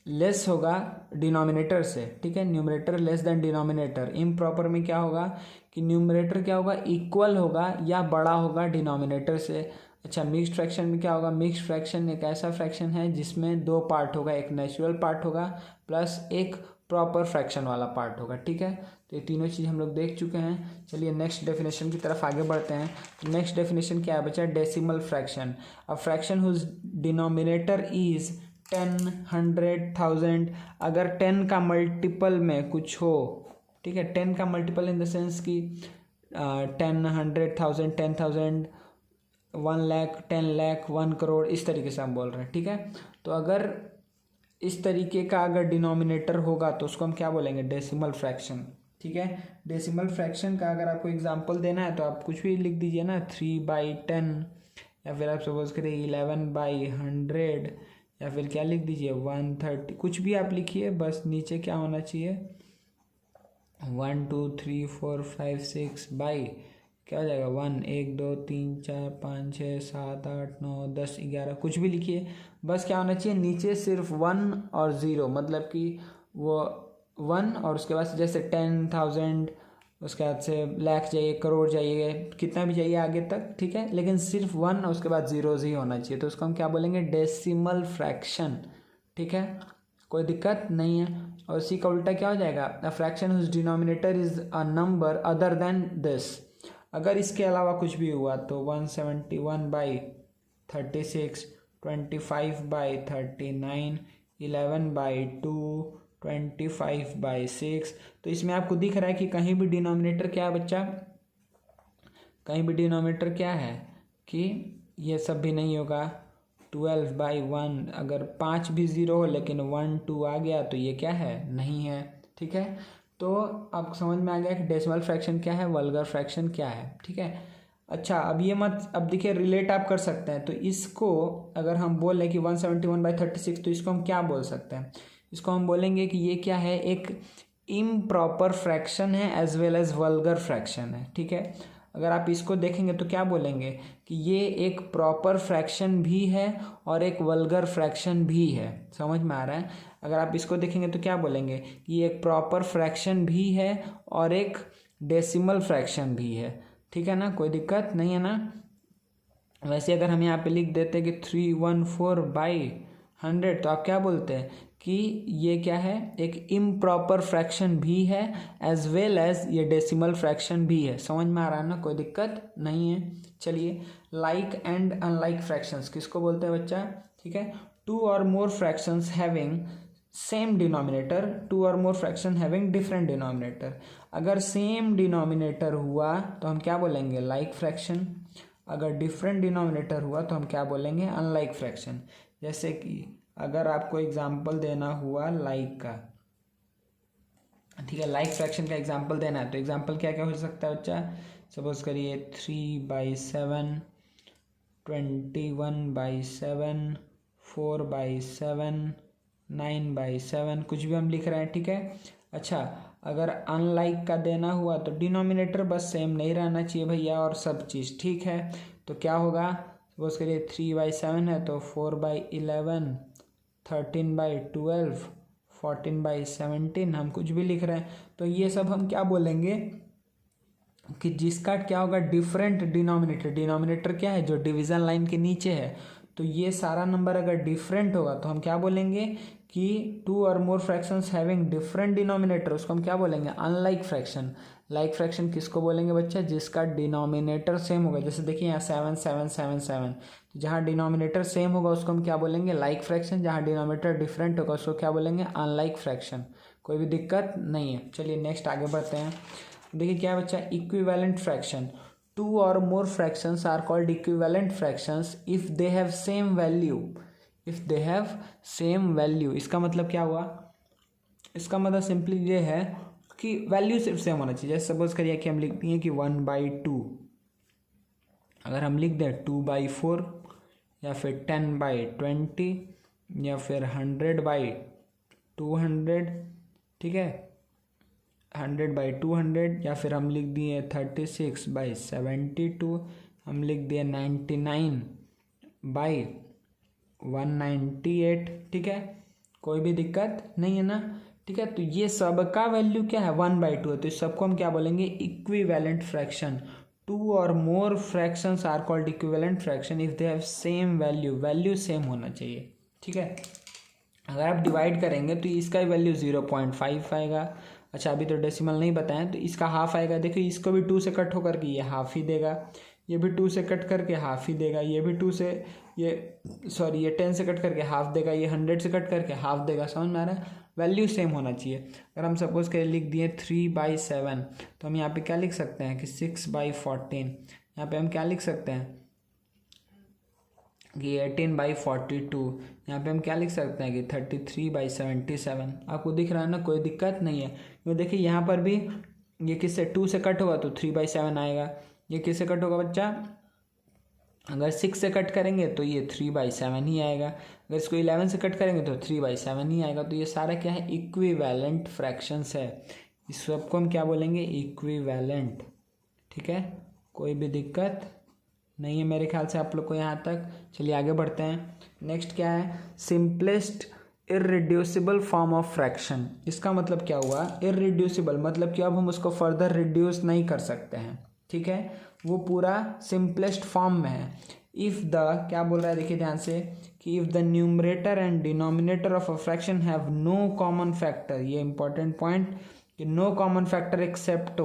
S1: लेस होगा डिनोमिनेटर से, ठीक है, numerator less than denominator. Improper में क्या होगा कि न्यूमरेटर क्या होगा इक्वल होगा या बड़ा होगा डिनोमिनेटर से। अच्छा, मिक्स्ड फ्रैक्शन में क्या होगा, मिक्स्ड फ्रैक्शन एक ऐसा फ्रैक्शन है जिसमें 2 पार्ट होगा, एक नेचुरल पार्ट होगा प्लस एक प्रॉपर फ्रैक्शन वाला पार्ट होगा, ठीक है। तो ये तीनों चीज़ हम लोग देख चुके हैं। चलिए नेक्स्ट डेफिनेशन की तरफ आगे बढ़ते हैं। तो नेक्स्ट डेफिनेशन क्या है बच्चा, decimal fraction. A fraction whose denominator is 10, 100, 1000। अगर 10 का मल्टीपल में कुछ हो, ठीक है, 10 का मल्टीपल इन द सेंस कि 10, 100, 1000, 10,000, 1 लाख, 10 लाख, 1 करोड़, इस तरीके से हम बोल रहे हैं, ठीक है। तो अगर इस तरीके का अगर डिनोमिनेटर होगा तो उसको हम क्या बोलेंगे, डेसिमल फ्रैक्शन, ठीक है। डेसिमल फ्रैक्शन का अगर आपको एग्जांपल देना है तो आप कुछ भी लिख दीजिए ना, 3/10, या फिर आप सपोज करिए 11/100, या फिर क्या लिख दीजिए 130, कुछ भी आप लिखिए, बस नीचे क्या होना चाहिए 1 2 3 4 5 6 बाई क्या हो जाएगा 1 1 2 3 4 5 6 7 8 9 10 11, कुछ भी लिखिए, बस क्या होना चाहिए नीचे सिर्फ 1 और 0, मतलब कि वो 1 और उसके बाद जैसे 10,000, उसके बाद से लाख जाइए, करोड़ जाइए, कितना भी जाइए आगे तक, ठीक है, लेकिन सिर्फ 1 और उसके बाद जीरोज ही होना चाहिए। तो उसको हम क्या बोलेंगे, डेसिमल फ्रैक्शन, ठीक है, कोई दिक्कत नहीं है। और इसी का उल्टा क्या हो जाएगा, a fraction whose denominator is a number other than this. अगर इसके अलावा कुछ भी हुआ तो 171/36, 25/39, 11/2, 25/6। तो इसमें आपको दिख रहा है कि कहीं भी डिनोमिनेटर क्या है बच्चा, कहीं भी डिनोमिनेटर क्या है कि ये सब भी नहीं होगा। 12/1, अगर 5 भी 0 हो लेकिन 1 2 आ गया तो ये क्या है, नहीं है, ठीक है। तो आपको समझ में आ गया कि डेसिमल फ्रैक्शन क्या है, वल्गर फ्रैक्शन क्या है, ठीक है। अच्छा, अब ये मत, अब देखिए रिलेट आप कर सकते हैं। तो इसको अगर हम बोलें कि 171/36, तो इसको हम क्या बोल सकते हैं, इसको हम बोलेंगे कि ये क्या है, एक इम्प्रॉपर फ्रैक्शन है as well as vulgar fraction है, ठीक है। अगर आप इसको देखेंगे तो क्या बोलेंगे कि ये एक प्रॉपर फ्रैक्शन भी है और एक वल्गर फ्रैक्शन भी है। समझ में आ रहा है। अगर आप इसको देखेंगे तो क्या बोलेंगे कि ये एक प्रॉपर फ्रैक्शन भी है और एक डेसिमल फ्रैक्शन भी है, ठीक है ना, कोई दिक्कत नहीं है ना। वैसे अगर हम यहाँ पे लिख देते कि 314/100, तो आप क्या बोलते हैं कि ये क्या है, एक इम्प्रॉपर फ्रैक्शन भी है एज वेल एज ये डेसिमल फ्रैक्शन भी है। समझ में आ रहा है ना, कोई दिक्कत नहीं है। चलिए, लाइक एंड अनलाइक फ्रैक्शंस किसको बोलते हैं बच्चा, ठीक है। 2 और more fractions having same denominator, 2 और मोर फ्रैक्शन हैविंग डिफरेंट डिनोमिनेटर। अगर सेम डिनोमिनेटर हुआ तो हम क्या बोलेंगे, लाइक फ्रैक्शन। अगर डिफरेंट डिनोमिनेटर हुआ तो हम क्या बोलेंगे, अनलाइक फ्रैक्शन। जैसे कि अगर आपको एग्जाम्पल देना हुआ लाइक का, ठीक है, लाइक फ्रैक्शन का एग्जाम्पल देना है तो एग्जाम्पल क्या क्या हो सकता है बच्चा, सपोज करिए 3/7, 21/7, 4/7, 9/7, कुछ भी हम लिख रहे हैं, ठीक है। अच्छा, अगर अनलाइक का देना हुआ तो डिनोमिनेटर बस सेम नहीं रहना चाहिए भैया और सब चीज़, ठीक है। तो क्या होगा, सपोज करिए 3/7 है तो 4/11, 13/12, 14/17, हम कुछ भी लिख रहे हैं। तो ये सब हम क्या बोलेंगे कि जिसका क्या होगा, डिफरेंट डिनोमिनेटर। डिनोमिनेटर क्या है, जो डिवीजन लाइन के नीचे है। तो ये सारा नंबर अगर डिफरेंट होगा तो हम क्या बोलेंगे कि 2 और more fractions having different denominator, उसको हम क्या बोलेंगे, अनलाइक फ्रैक्शन। लाइक फ्रैक्शन किसको बोलेंगे बच्चा, जिसका डिनोमिनेटर सेम होगा। जैसे देखिए यहाँ 7 7 7 7, तो जहाँ डिनोमिनेटर सेम होगा उसको हम क्या बोलेंगे, लाइक फ्रैक्शन। जहाँ डिनोमिनेटर डिफरेंट होगा उसको क्या बोलेंगे, अनलाइक फ्रैक्शन। कोई भी दिक्कत नहीं है। चलिए नेक्स्ट आगे बढ़ते हैं। देखिए क्या बच्चा, equivalent fraction. 2 or more fractions are called equivalent fractions if they have same value. if they have same value, इसका मतलब क्या हुआ, इसका मतलब सिंपली ये है कि वैल्यू सिर्फ सेम होना चाहिए। जैसे सपोज करिए कि हम लिखते हैं कि 1/2, अगर हम लिख दें 2/4 या फिर 10/20 या फिर 100/200, ठीक है, 100/200, या फिर हम लिख दिए 36/72, हम लिख दिए 99/198, ठीक है, कोई भी दिक्कत नहीं है ना, ठीक है। तो ये सब का वैल्यू क्या है, 1/2 है। तो इस सबको हम क्या बोलेंगे, इक्विवेलेंट फ्रैक्शन। 2 और more fractions are called equivalent fraction if they have same value. Value same होना चाहिए, ठीक है। अगर आप डिवाइड करेंगे तो इसका वैल्यू 0.5 आएगा। अच्छा अभी तो डेसिमल नहीं बताएं, तो इसका हाफ आएगा। देखिए इसको भी 2 से कट होकर के ये हाफ ही देगा, ये भी 2 से कट करके हाफ ही देगा, ये भी 2 से, ये 10 से कट करके हाफ देगा, ये 100 से कट करके हाफ देगा। समझ में आ रहा है, वैल्यू सेम होना चाहिए। अगर हम सपोज के लिख दिए 3/7, तो हम यहाँ पे क्या लिख सकते हैं कि 6/14। यहाँ पे हम क्या लिख सकते हैं कि 18/42। यहाँ पे हम क्या लिख सकते हैं कि 33/77। आपको दिख रहा है ना, कोई दिक्कत नहीं है। तो देखिए यहाँ पर भी ये किससे, 2 से कट होगा तो 3/7 आएगा। ये किससे कट होगा बच्चा, अगर 6 से कट करेंगे तो ये 3/7 ही आएगा। अगर इसको 11 से कट करेंगे तो 3/7 ही आएगा। तो ये सारा क्या है, इक्विवेलेंट फ्रैक्शंस है। इस सबको हम क्या बोलेंगे, इक्विवेलेंट, ठीक है, कोई भी दिक्कत नहीं है मेरे ख्याल से आप लोग को यहाँ तक। चलिए आगे बढ़ते हैं। नेक्स्ट क्या है, simplest irreducible form of fraction. इसका मतलब क्या हुआ, इररिड्यूसिबल मतलब कि अब हम उसको फर्दर रिड्यूस नहीं कर सकते हैं, ठीक है, वो पूरा सिंपलेस्ट फॉर्म में है। इफ़ द, क्या बोल रहा है देखिए ध्यान से, कि if the numerator and denominator of a fraction have no common factor, ये इंपॉर्टेंट पॉइंट, कि नो कॉमन फैक्टर एक्सेप्ट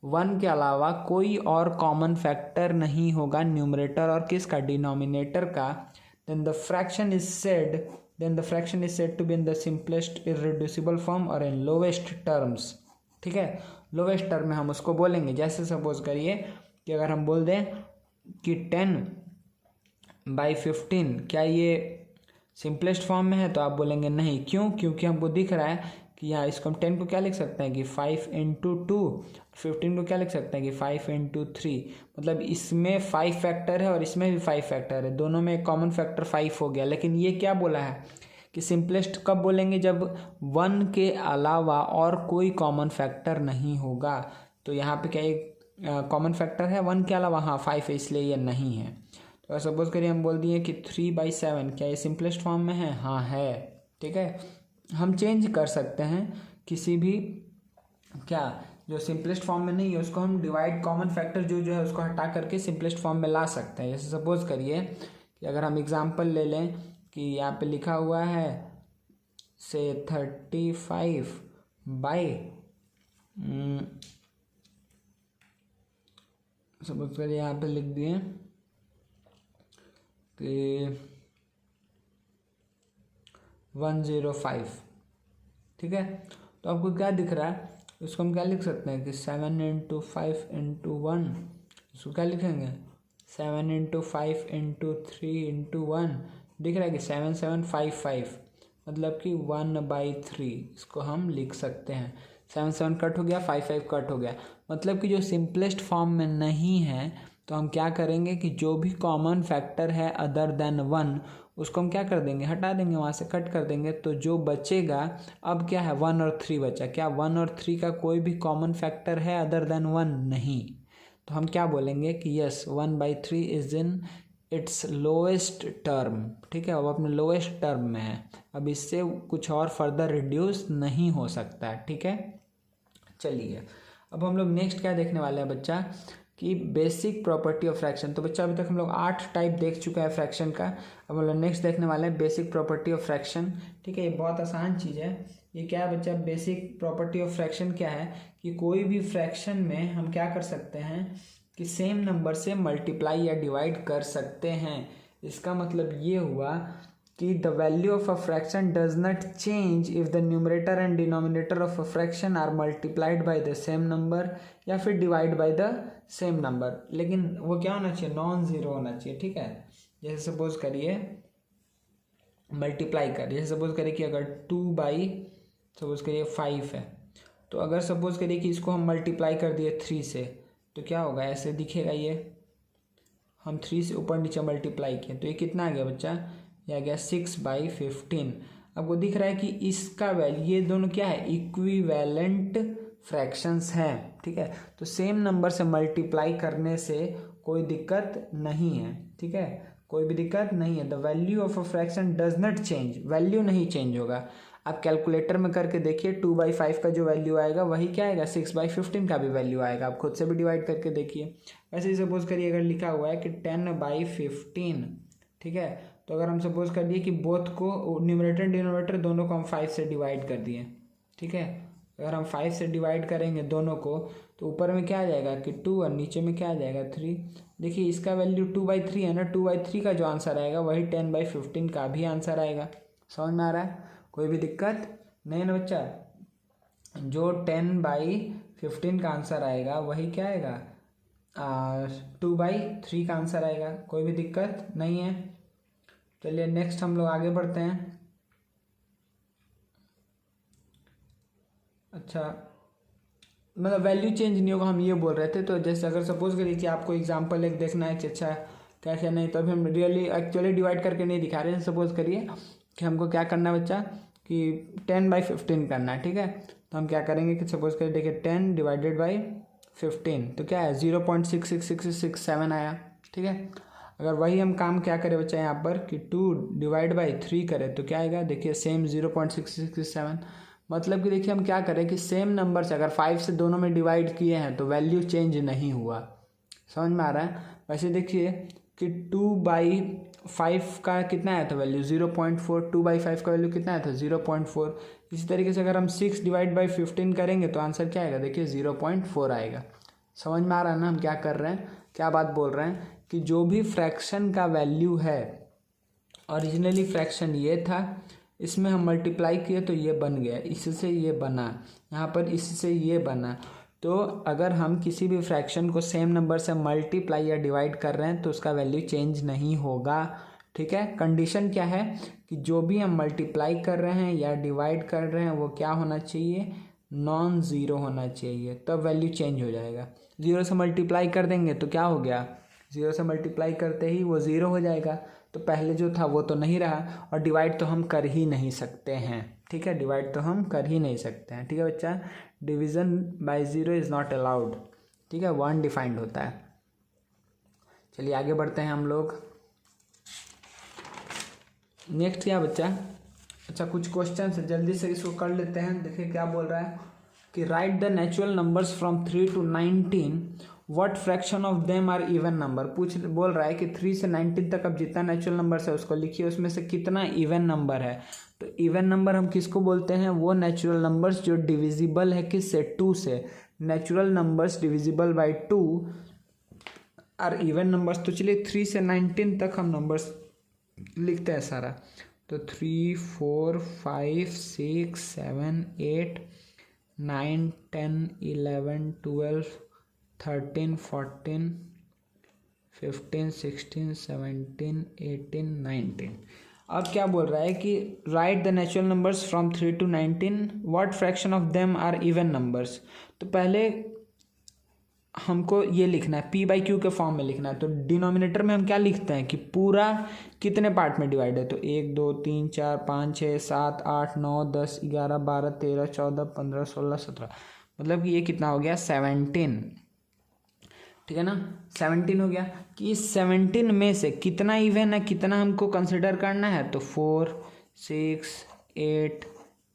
S1: 1 के अलावा कोई और कॉमन फैक्टर नहीं होगा न्यूमरेटर और किसका, डिनोमिनेटर का, then the fraction is said to be in the simplest irreducible form or in lowest terms, ठीक है। लोवेस्ट टर्म में हम उसको बोलेंगे। जैसे सपोज करिए कि अगर हम बोल दें कि 10/15, क्या ये सिंपलेस्ट फॉर्म में है, तो आप बोलेंगे नहीं। क्यों, क्योंकि हमको दिख रहा है कि यहाँ इसको हम 10 को क्या लिख सकते हैं कि 5 × 2, 15 को क्या लिख सकते हैं कि 5 × 3। मतलब इसमें 5 फैक्टर है और इसमें भी 5 फैक्टर है, दोनों में कॉमन फैक्टर 5 हो गया। लेकिन ये क्या बोला है कि सिंपलेस्ट कब बोलेंगे, जब 1 के अलावा और कोई कॉमन फैक्टर नहीं होगा। तो यहाँ पे क्या एक कॉमन फैक्टर है 1 के अलावा, हाँ 5 है, इसलिए ये नहीं है। तो सपोज करिए हम बोल दिए कि 3/7, क्या ये सिंपलेस्ट फॉर्म में है, हाँ है, ठीक है। हम चेंज कर सकते हैं किसी भी, क्या जो सिंपलेस्ट फॉर्म में नहीं है उसको हम डिवाइड, कॉमन फैक्टर जो है उसको हटा करके सिंपलेस्ट फॉर्म में ला सकते हैं। जैसे सपोज करिए कि अगर हम एग्जांपल ले लें कि यहाँ पे लिखा हुआ है से 35 बाई, सपोज करिए यहाँ पे लिख दिए कि 105, ठीक है। तो आपको क्या दिख रहा है, इसको हम क्या लिख सकते हैं कि 7 × 5 × 1, इसको क्या लिखेंगे 7 × 5 × 3 × 1, दिख रहा है कि 7755, मतलब कि 1/3, इसको हम लिख सकते हैं। 7 कट हो गया, 5 कट हो गया, मतलब कि जो सिंपलेस्ट फॉर्म में नहीं है तो हम क्या करेंगे कि जो भी कॉमन फैक्टर है अदर देन 1 उसको हम क्या कर देंगे, हटा देंगे, वहाँ से कट कर देंगे। तो जो बचेगा अब क्या है, 1 और 3 बचा। क्या 1 और 3 का कोई भी कॉमन फैक्टर है अदर देन 1? नहीं। तो हम क्या बोलेंगे कि yes 1/3 is in its lowest term, ठीक है, अब अपने लोएस्ट टर्म में है, अब इससे कुछ और फर्दर रिड्यूस नहीं हो सकता है, ठीक है। चलिए अब हम लोग नेक्स्ट क्या देखने वाले हैं बच्चा कि बेसिक प्रॉपर्टी ऑफ फ्रैक्शन। तो बच्चा अभी तक हम लोग 8 टाइप देख चुका है फ्रैक्शन का, अब हम लोग नेक्स्ट देखने वाले हैं बेसिक प्रॉपर्टी ऑफ फ्रैक्शन, ठीक है। ये बहुत आसान चीज़ है। ये क्या है बच्चा, बेसिक प्रॉपर्टी ऑफ फ्रैक्शन क्या है कि कोई भी फ्रैक्शन में हम क्या कर सकते हैं कि सेम नंबर से मल्टीप्लाई या डिवाइड कर सकते हैं। इसका मतलब ये हुआ कि the value of a fraction does not change if the numerator and denominator of a fraction are multiplied by the same number या फिर divide by the same number, लेकिन वो क्या होना चाहिए, नॉन ज़ीरो होना चाहिए, ठीक है। जैसे सपोज करिए मल्टीप्लाई कर, जैसे सपोज करिए कि अगर 2 सपोज करिए 5 है, तो अगर सपोज करिए कि इसको हम मल्टीप्लाई कर दिए 3 से, तो क्या होगा, ऐसे दिखेगा, ये हम 3 से ऊपर नीचे मल्टीप्लाई किए तो ये कितना आ गया बच्चा, ये आ गया 6/15। आपको दिख रहा है कि इसका वैल्यू, ये दोनों क्या है, इक्विवेलेंट फ्रैक्शंस हैं, ठीक है। तो सेम नंबर से मल्टीप्लाई करने से कोई दिक्कत नहीं है, ठीक है, कोई भी दिक्कत नहीं है। The value of a fraction does not change, value नहीं चेंज होगा। आप कैलकुलेटर में करके देखिए 2/5 का जो वैल्यू आएगा वही क्या आएगा, 6/15 का भी वैल्यू आएगा। आप खुद से भी डिवाइड करके देखिए। ऐसे ही सपोज करिए अगर लिखा हुआ है कि 10/15, ठीक है, तो अगर हम सपोज कर दिए कि बोथ को न्यूमरेटर डिनोमिनेटर दोनों को हम 5 से डिवाइड कर दिए, ठीक है, अगर हम 5 से डिवाइड करेंगे दोनों को तो ऊपर में क्या आ जाएगा कि 2 और नीचे में क्या आ जाएगा 3। देखिए इसका वैल्यू 2/3 है ना, 2/3 का जो आंसर आएगा वही 10/15 का भी आंसर आएगा। समझ में आ रहा है, कोई भी दिक्कत नहीं ना बच्चा। जो 10/15 का आंसर आएगा वही क्या आएगा, 2/3 का आंसर आएगा, कोई भी दिक्कत नहीं है। चलिए नेक्स्ट हम लोग आगे बढ़ते हैं। अच्छा, मतलब वैल्यू चेंज नहीं होगा हम ये बोल रहे थे। तो जैसे अगर सपोज करिए कि आपको एग्जांपल एक देखना है कि अच्छा कैसे नहीं, तो अभी हम रियली एक्चुअली डिवाइड करके नहीं दिखा रहे हैं। सपोज करिए कि हमको क्या करना है बच्चा कि 10/15 करना है, ठीक है। तो हम क्या करेंगे कि सपोज करिए देखिए 10 डिवाइडेड बाई 15 तो क्या है 0.666667 आया, ठीक है। अगर वही हम काम क्या करें बच्चा यहाँ पर कि 2/3 करें तो क्या आएगा, देखिए सेम 0.6667। मतलब कि देखिए हम क्या करें कि सेम नंबर से अगर 5 से दोनों में डिवाइड किए हैं तो वैल्यू चेंज नहीं हुआ। समझ में आ रहा है। वैसे देखिए कि 2/5 का कितना आया था वैल्यू 0.4, 2/5 का वैल्यू कितना आया था 0.4। इसी तरीके से अगर हम 6/15 करेंगे तो आंसर क्या आएगा, देखिए 0.4 आएगा। समझ में आ रहा है ना हम क्या कर रहे हैं, क्या बात बोल रहे हैं कि जो भी फ्रैक्शन का वैल्यू है, ओरिजिनली फ्रैक्शन ये था, इसमें हम मल्टीप्लाई किए तो ये बन गया, इससे ये बना, यहाँ पर इससे ये बना। तो अगर हम किसी भी फ्रैक्शन को सेम नंबर से मल्टीप्लाई या डिवाइड कर रहे हैं तो उसका वैल्यू चेंज नहीं होगा, ठीक है। कंडीशन क्या है कि जो भी हम मल्टीप्लाई कर रहे हैं या डिवाइड कर रहे हैं वो क्या होना चाहिए, नॉन ज़ीरो होना चाहिए, तब वैल्यू चेंज हो जाएगा। ज़ीरो से मल्टीप्लाई कर देंगे तो क्या हो गया, ज़ीरो से मल्टीप्लाई करते ही वो ज़ीरो हो जाएगा, तो पहले जो था वो तो नहीं रहा। और डिवाइड तो हम कर ही नहीं सकते हैं, ठीक है, डिवाइड तो हम कर ही नहीं सकते हैं, ठीक है बच्चा। Division by zero is not allowed, ठीक है, वन डिफाइंड होता है। चलिए आगे बढ़ते हैं हम लोग। नेक्स्ट क्या बच्चा, अच्छा कुछ क्वेश्चन है जल्दी से इसको कर लेते हैं। देखिए क्या बोल रहा है कि write the natural numbers from 3 to 19, what fraction of them are even number. बोल रहा है कि 3 से 19 तक अब जितना नेचुरल नंबर्स है उसको लिखिए, उसमें से कितना इवन नंबर है। तो इवन नंबर हम किसको बोलते हैं, वो नेचुरल नंबर्स जो डिविजिबल है किससे, 2 से। Natural numbers divisible by 2 are even numbers. तो चलिए 3 से 19 तक हम नंबर्स लिखते हैं सारा। तो 3, 4, 5, 6, 7, 8, 9, 10, 11, 12, 13, 14, 15, 16, 17, 18, 19। अब क्या बोल रहा है कि write the natural numbers from 3 to 19, what fraction of them are even numbers. तो पहले हमको ये लिखना है p/q के फॉर्म में लिखना है। तो डिनोमिनेटर में हम क्या लिखते हैं कि पूरा कितने पार्ट में डिवाइड है, तो 1, 2, 3, 4, 5, 6, 7, 8, 9, 10, 11, 12, 13, 14, 15, 16, 17, मतलब कि ये कितना हो गया 17। ठीक है ना। 17 हो गया कि इस 17 में से कितना इवन है, कितना हमको कंसिडर करना है, तो 4 6 8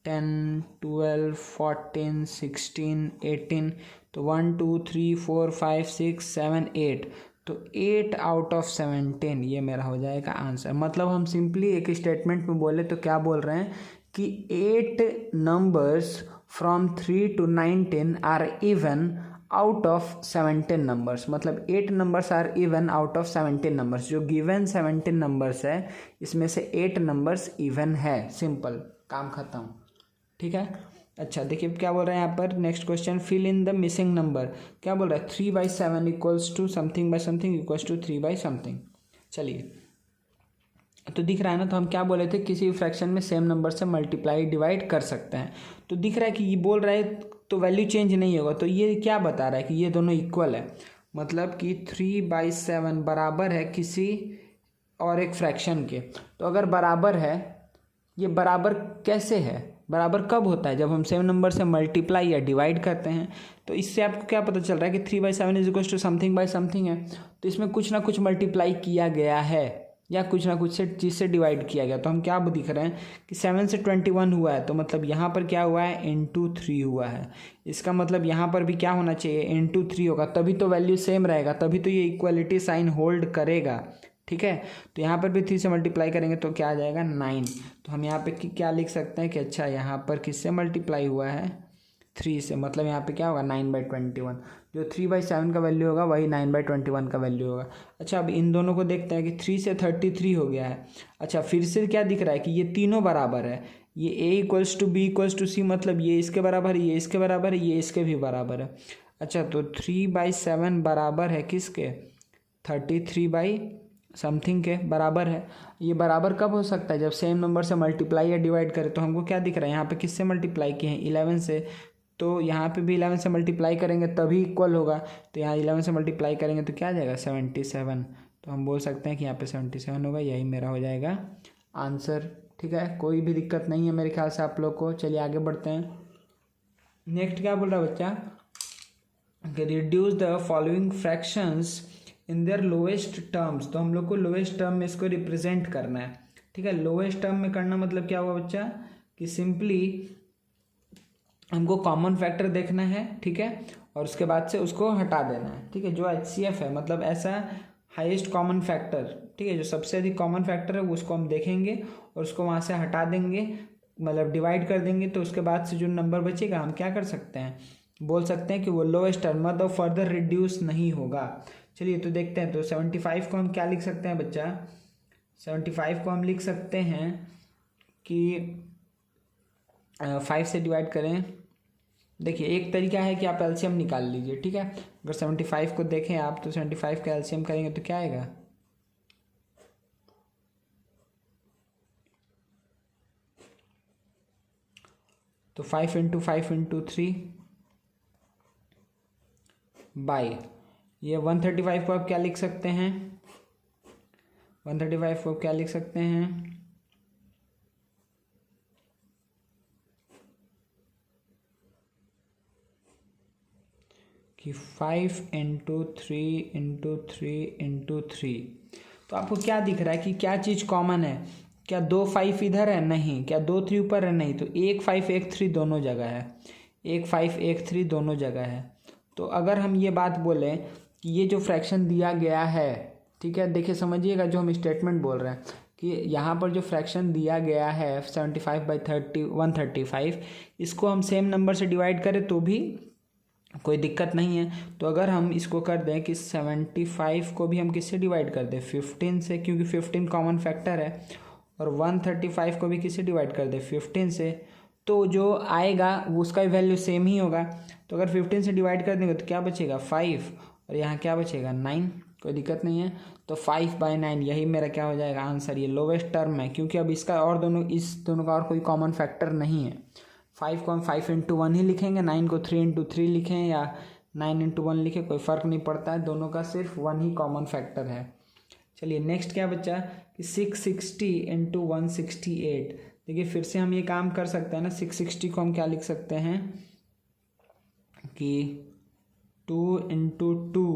S1: 10 12 14 16 18, तो 1 2 3 4 5 6 7 8, तो 8 आउट ऑफ 17 ये मेरा हो जाएगा आंसर। मतलब हम सिंपली एक स्टेटमेंट में बोले तो क्या बोल रहे हैं कि 8 numbers from 3 to 19 are even out of 17 numbers. मतलब 8 numbers are even out of 17 numbers. जो गिवन 17 नंबर्स है इसमें से 8 नंबर्स इवन है। सिंपल, काम खत्म। ठीक है। अच्छा देखिए क्या बोल रहे हैं यहाँ पर, next question, fill in the missing number. क्या बोल रहा है, 3/7 equals to something by something equals to 3 something. चलिए तो दिख रहा है ना, तो हम क्या बोले थे, किसी भी फ्रैक्शन में सेम नंबर से मल्टीप्लाई डिवाइड कर सकते हैं। तो दिख रहा है कि ये बोल रहा है तो वैल्यू चेंज नहीं होगा, तो ये क्या बता रहा है कि ये दोनों इक्वल है। मतलब कि 3/7 बराबर है किसी और एक फ्रैक्शन के। तो अगर बराबर है, ये बराबर कैसे है, बराबर कब होता है, जब हम सेम नंबर से मल्टीप्लाई या डिवाइड करते हैं। तो इससे आपको क्या पता चल रहा है कि 3/7 is equal to something by something है। तो इसमें कुछ ना कुछ मल्टीप्लाई किया गया है या कुछ ना कुछ से चीज़ से डिवाइड किया गया। तो हम क्या दिख रहे हैं कि 7 से 21 हुआ है, तो मतलब यहाँ पर क्या हुआ है, इंटू 3 हुआ है। इसका मतलब यहाँ पर भी क्या होना चाहिए, इंटू 3 होगा, तभी तो वैल्यू सेम रहेगा, तभी तो ये इक्वलिटी साइन होल्ड करेगा। ठीक है। तो यहाँ पर भी 3 से मल्टीप्लाई करेंगे तो क्या आ जाएगा, 9। तो हम यहाँ पे क्या लिख सकते हैं कि अच्छा यहाँ पर किससे मल्टीप्लाई हुआ है, 3 से। मतलब यहाँ पे क्या होगा, 9/21। जो 3/7 का वैल्यू होगा वही 9/21 का वैल्यू होगा। अच्छा अब इन दोनों को देखते हैं कि 3 से 33 हो गया है। अच्छा फिर से क्या दिख रहा है कि ये तीनों बराबर है, ये A equals to B equals to C, मतलब ये इसके बराबर है, ये इसके बराबर है, ये इसके भी बराबर है। अच्छा तो 3/7 बराबर है किसके, 33 समथिंग के बराबर है। ये बराबर कब हो सकता है, जब सेम नंबर से मल्टीप्लाई या डिवाइड करें। तो हमको क्या दिख रहा है, यहाँ पे किससे मल्टीप्लाई किए हैं, 11 से। तो यहाँ पे भी 11 से मल्टीप्लाई करेंगे तभी इक्वल होगा। तो यहाँ 11 से मल्टीप्लाई करेंगे तो क्या आ जाएगा, 77। तो हम बोल सकते हैं कि यहाँ पे 77 होगा, यही मेरा हो जाएगा आंसर। ठीक है, कोई भी दिक्कत नहीं है मेरे ख्याल से आप लोग को। चलिए आगे बढ़ते हैं। नेक्स्ट क्या बोल रहा है बच्चा, कि reduce the following fractions in their lowest terms. तो हम लोग को लोएस्ट टर्म में इसको रिप्रेजेंट करना है। ठीक है, लोएस्ट टर्म में करना मतलब क्या हुआ बच्चा, कि सिंपली हमको कॉमन फैक्टर देखना है। ठीक है, और उसके बाद से उसको हटा देना है। ठीक है, जो HCF है मतलब ऐसा हाईएस्ट कॉमन फैक्टर, ठीक है, जो सबसे अधिक कॉमन फैक्टर है उसको हम देखेंगे और उसको वहाँ से हटा देंगे, मतलब डिवाइड कर देंगे। तो उसके बाद से जो नंबर बचेगा हम क्या कर सकते हैं, बोल सकते हैं कि वो लोएस्ट टर्म, मतलब फर्दर रिड्यूस नहीं होगा। चलिए तो देखते हैं। तो 75 को हम क्या लिख सकते हैं बच्चा, 75 को हम लिख सकते हैं कि 5 से डिवाइड करें। देखिए एक तरीका है कि आप एलसीएम निकाल लीजिए। ठीक है, अगर 75 को देखें आप, तो 75 का एलसीएम करेंगे तो क्या आएगा, तो 5 × 5 × 3 बाई ये 135 को आप क्या लिख सकते हैं, 135 को क्या लिख सकते हैं कि 5 × 3 × 3 × 3। तो आपको क्या दिख रहा है कि क्या चीज़ कॉमन है, क्या 2 5 इधर है, नहीं। क्या 2 3 ऊपर है, नहीं। तो 1 5 1 3 दोनों जगह है, 1 5 1 3 दोनों जगह है। तो अगर हम ये बात बोलें कि ये जो फ्रैक्शन दिया गया है, ठीक है, देखिए समझिएगा जो हम स्टेटमेंट बोल रहे हैं कि यहाँ पर जो फ्रैक्शन दिया गया है 75/30 135, इसको हम सेम नंबर से डिवाइड करें तो भी कोई दिक्कत नहीं है। तो अगर हम इसको कर दें कि 75 को भी हम किससे डिवाइड कर दें, 15 से, क्योंकि 15 कॉमन फैक्टर है, और 135 को भी किससे डिवाइड कर दें, 15 से, तो जो आएगा उसका वैल्यू सेम ही होगा। तो अगर 15 से डिवाइड कर देंगे तो क्या बचेगा, 5, और यहाँ क्या बचेगा, 9। कोई दिक्कत नहीं है। तो 5/9 यही मेरा क्या हो जाएगा आंसर। ये लोवेस्ट टर्म है क्योंकि अब इसका और दोनों, इस दोनों का और कोई कॉमन फैक्टर नहीं है। 5 को हम 5 × 1 ही लिखेंगे, 9 को 3 × 3 लिखें या 9 × 1 लिखें, कोई फ़र्क नहीं पड़ता है, दोनों का सिर्फ 1 ही कॉमन फैक्टर है। चलिए नेक्स्ट क्या बच्चा, कि 660 × 168। देखिए फिर से हम ये काम कर सकते हैं ना, 660 को हम क्या लिख सकते हैं कि 2 × 2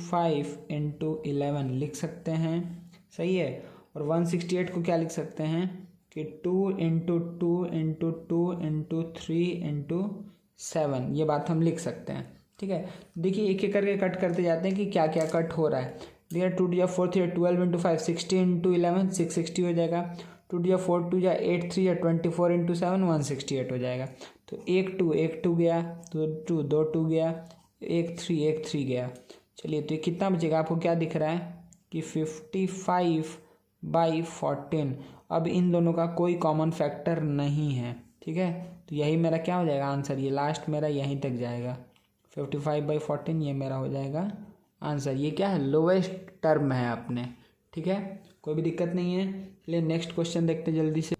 S1: 55 इंटू 11 लिख सकते हैं, सही है। और 168 को क्या लिख सकते हैं कि 2 इंटू 2 इंटू 2 इंटू 3 इंटू 7, ये बात हम लिख सकते हैं, ठीक है। देखिए एक एक करके कट करते जाते हैं कि क्या क्या कट हो रहा है। देखिए 2 या 4 3 12 इंटू 5 60 इंटू 11 660 हो जाएगा। 2 या 4 2 या 8 3 या 24 इंटू 7 168 हो जाएगा। तो एक टू गया, तो 2 गया, एक थ्री गया। चलिए तो ये कितना बचेगा, आपको क्या दिख रहा है कि 55/14। अब इन दोनों का कोई कॉमन फैक्टर नहीं है, ठीक है। तो यही मेरा क्या हो जाएगा आंसर, ये लास्ट मेरा यहीं तक जाएगा। 55/14 ये मेरा हो जाएगा आंसर। ये क्या है, लोवेस्ट टर्म है अपने, ठीक है, कोई भी दिक्कत नहीं है। चलिए नेक्स्ट क्वेश्चन देखते जल्दी से।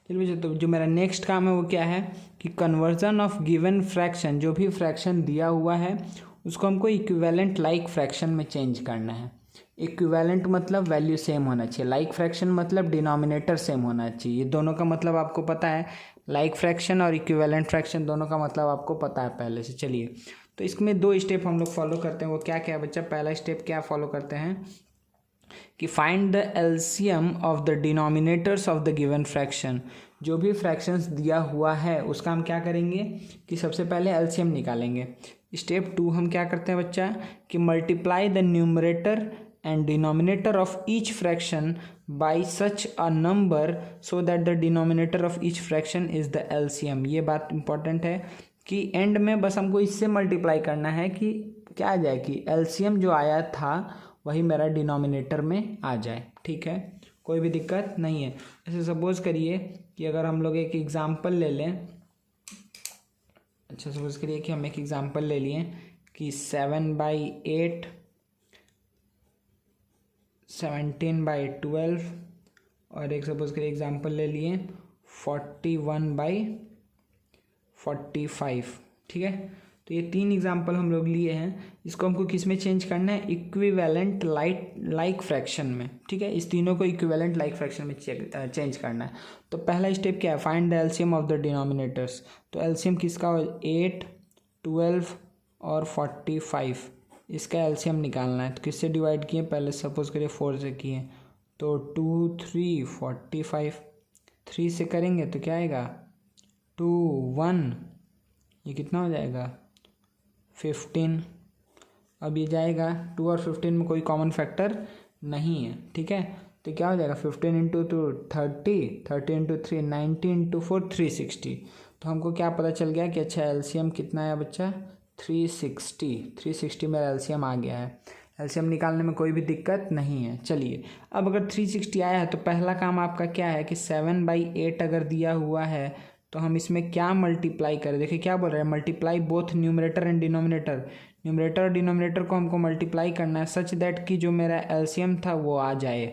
S1: चलिए तो जो मेरा नेक्स्ट काम है वो क्या है कि कन्वर्जन ऑफ गिवन फ्रैक्शन, जो भी फ्रैक्शन दिया हुआ है उसको हमको इक्विवेलेंट लाइक फ्रैक्शन में चेंज करना है। इक्विवेलेंट मतलब वैल्यू सेम होना चाहिए, लाइक फ्रैक्शन मतलब डिनोमिनेटर सेम होना चाहिए। दोनों का मतलब आपको पता है, लाइक फ्रैक्शन और इक्विवेलेंट फ्रैक्शन दोनों का मतलब आपको पता है पहले से। चलिए तो इसमें 2 स्टेप हम लोग फॉलो करते हैं, वो क्या क्या है बच्चा। पहला स्टेप क्या फॉलो करते हैं कि find the LCM of the denominators of the given fraction. जो भी फ्रैक्शंस दिया हुआ है उसका हम क्या करेंगे कि सबसे पहले एलसीएम निकालेंगे। स्टेप 2 हम क्या करते हैं बच्चा कि multiply the numerator and denominator of each fraction by such a number so that the denominator of each fraction is the LCM. ये बात इंपॉर्टेंट है कि एंड में बस हमको इससे मल्टीप्लाई करना है कि क्या आ जाए कि एलसीएम जो आया था वही मेरा डिनोमिनेटर में आ जाए, ठीक है, कोई भी दिक्कत नहीं है। ऐसे सपोज करिए कि अगर हम लोग एक एग्जांपल ले लें, अच्छा सपोज करिए कि हम एक एग्जांपल ले लिए कि 7/8 17/12 और एक सपोज करिए एग्जांपल ले लिए 41/45, ठीक है। तो ये 3 एग्जांपल हम लोग लिए हैं, इसको हमको किस में चेंज करना है, इक्विवेलेंट लाइक फ्रैक्शन में, ठीक है। इस तीनों को इक्विवेलेंट लाइक फ्रैक्शन में चेंज करना है। तो पहला स्टेप क्या है, find the LCM of the denominators. तो एलसीएम किसका हो, 8 12 और 45, इसका एलसीएम निकालना है। तो किससे डिवाइड किए, पहले सपोज करिए 4 से किए, तो 2 3 45, 3 से करेंगे तो क्या आएगा 2 1, ये कितना हो जाएगा 15। अब ये जाएगा 2 और 15 में कोई कॉमन फैक्टर नहीं है, ठीक है। तो क्या हो जाएगा 15 इंटू 2 30, 30 इंटू 3 90 इंटू 4 360। तो हमको क्या पता चल गया कि अच्छा एलसीएम कितना है बच्चा 360 मेरा एलसीएम आ गया है। एलसीएम निकालने में कोई भी दिक्कत नहीं है। चलिए अब अगर 360 आया है तो पहला काम आपका क्या है कि 7/8 अगर दिया हुआ है तो हम इसमें क्या मल्टीप्लाई करें। देखिए क्या बोल रहे हैं, multiply both numerator and denominator. Numerator और डिनोमिनेटर को हमको मल्टीप्लाई करना है सच दैट कि जो मेरा एलसीएम था वो आ जाए।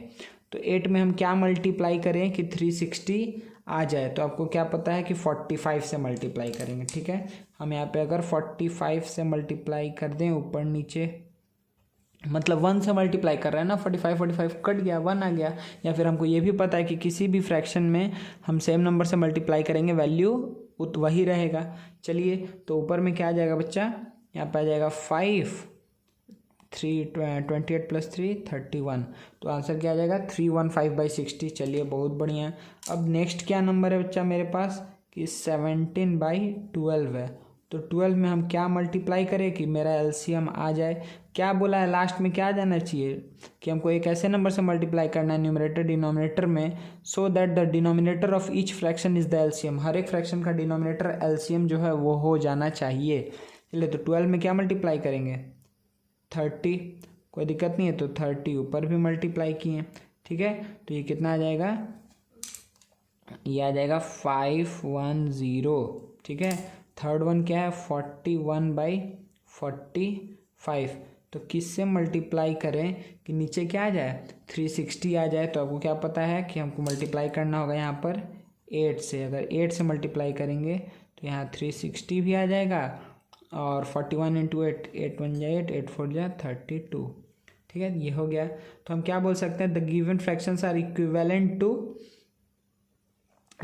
S1: तो 8 में हम क्या मल्टीप्लाई करें कि 360 आ जाए। तो आपको क्या पता है कि 45 से मल्टीप्लाई करेंगे, ठीक है। हम यहाँ पे अगर 45 से मल्टीप्लाई कर दें ऊपर नीचे, मतलब 1 से मल्टीप्लाई कर रहे हैं ना, 45 कट गया 1 आ गया। या फिर हमको ये भी पता है कि किसी भी फ्रैक्शन में हम सेम नंबर से मल्टीप्लाई करेंगे वैल्यू वही रहेगा। चलिए तो ऊपर में क्या आ जाएगा बच्चा, यहाँ पे आ जाएगा 5 3 28 + 3 31। तो आंसर क्या आ जाएगा 315/60। चलिए बहुत बढ़िया। अब नेक्स्ट क्या नंबर है बच्चा मेरे पास कि 17/12 है। तो 12 में हम क्या मल्टीप्लाई करें कि मेरा एलसीएम आ जाए। क्या बोला है लास्ट में, क्या आ जाना चाहिए कि हमको एक ऐसे नंबर से मल्टीप्लाई करना है न्यूमरेटर डिनोमिनेटर में so that the denominator of each fraction is the LCM. हर एक फ्रैक्शन का डिनोमिनेटर एलसीएम जो है वो हो जाना चाहिए। चलिए तो 12 में क्या मल्टीप्लाई करेंगे 30, कोई दिक्कत नहीं है। तो 30 ऊपर भी मल्टीप्लाई किए, ठीक है। तो ये कितना आ जाएगा, ये आ जाएगा 510, ठीक है। थर्ड वन क्या है 41/45। तो किससे मल्टीप्लाई करें कि नीचे क्या आ जाए 360 आ जाए। तो आपको क्या पता है कि हमको मल्टीप्लाई करना होगा यहाँ पर 8 से। अगर 8 से मल्टीप्लाई करेंगे तो यहाँ 360 भी आ जाएगा और 41 इंटू 8 8 1 जा 8 8 4 जा 32, ठीक है। ये हो गया। तो हम क्या बोल सकते हैं, the given fractions are equivalent to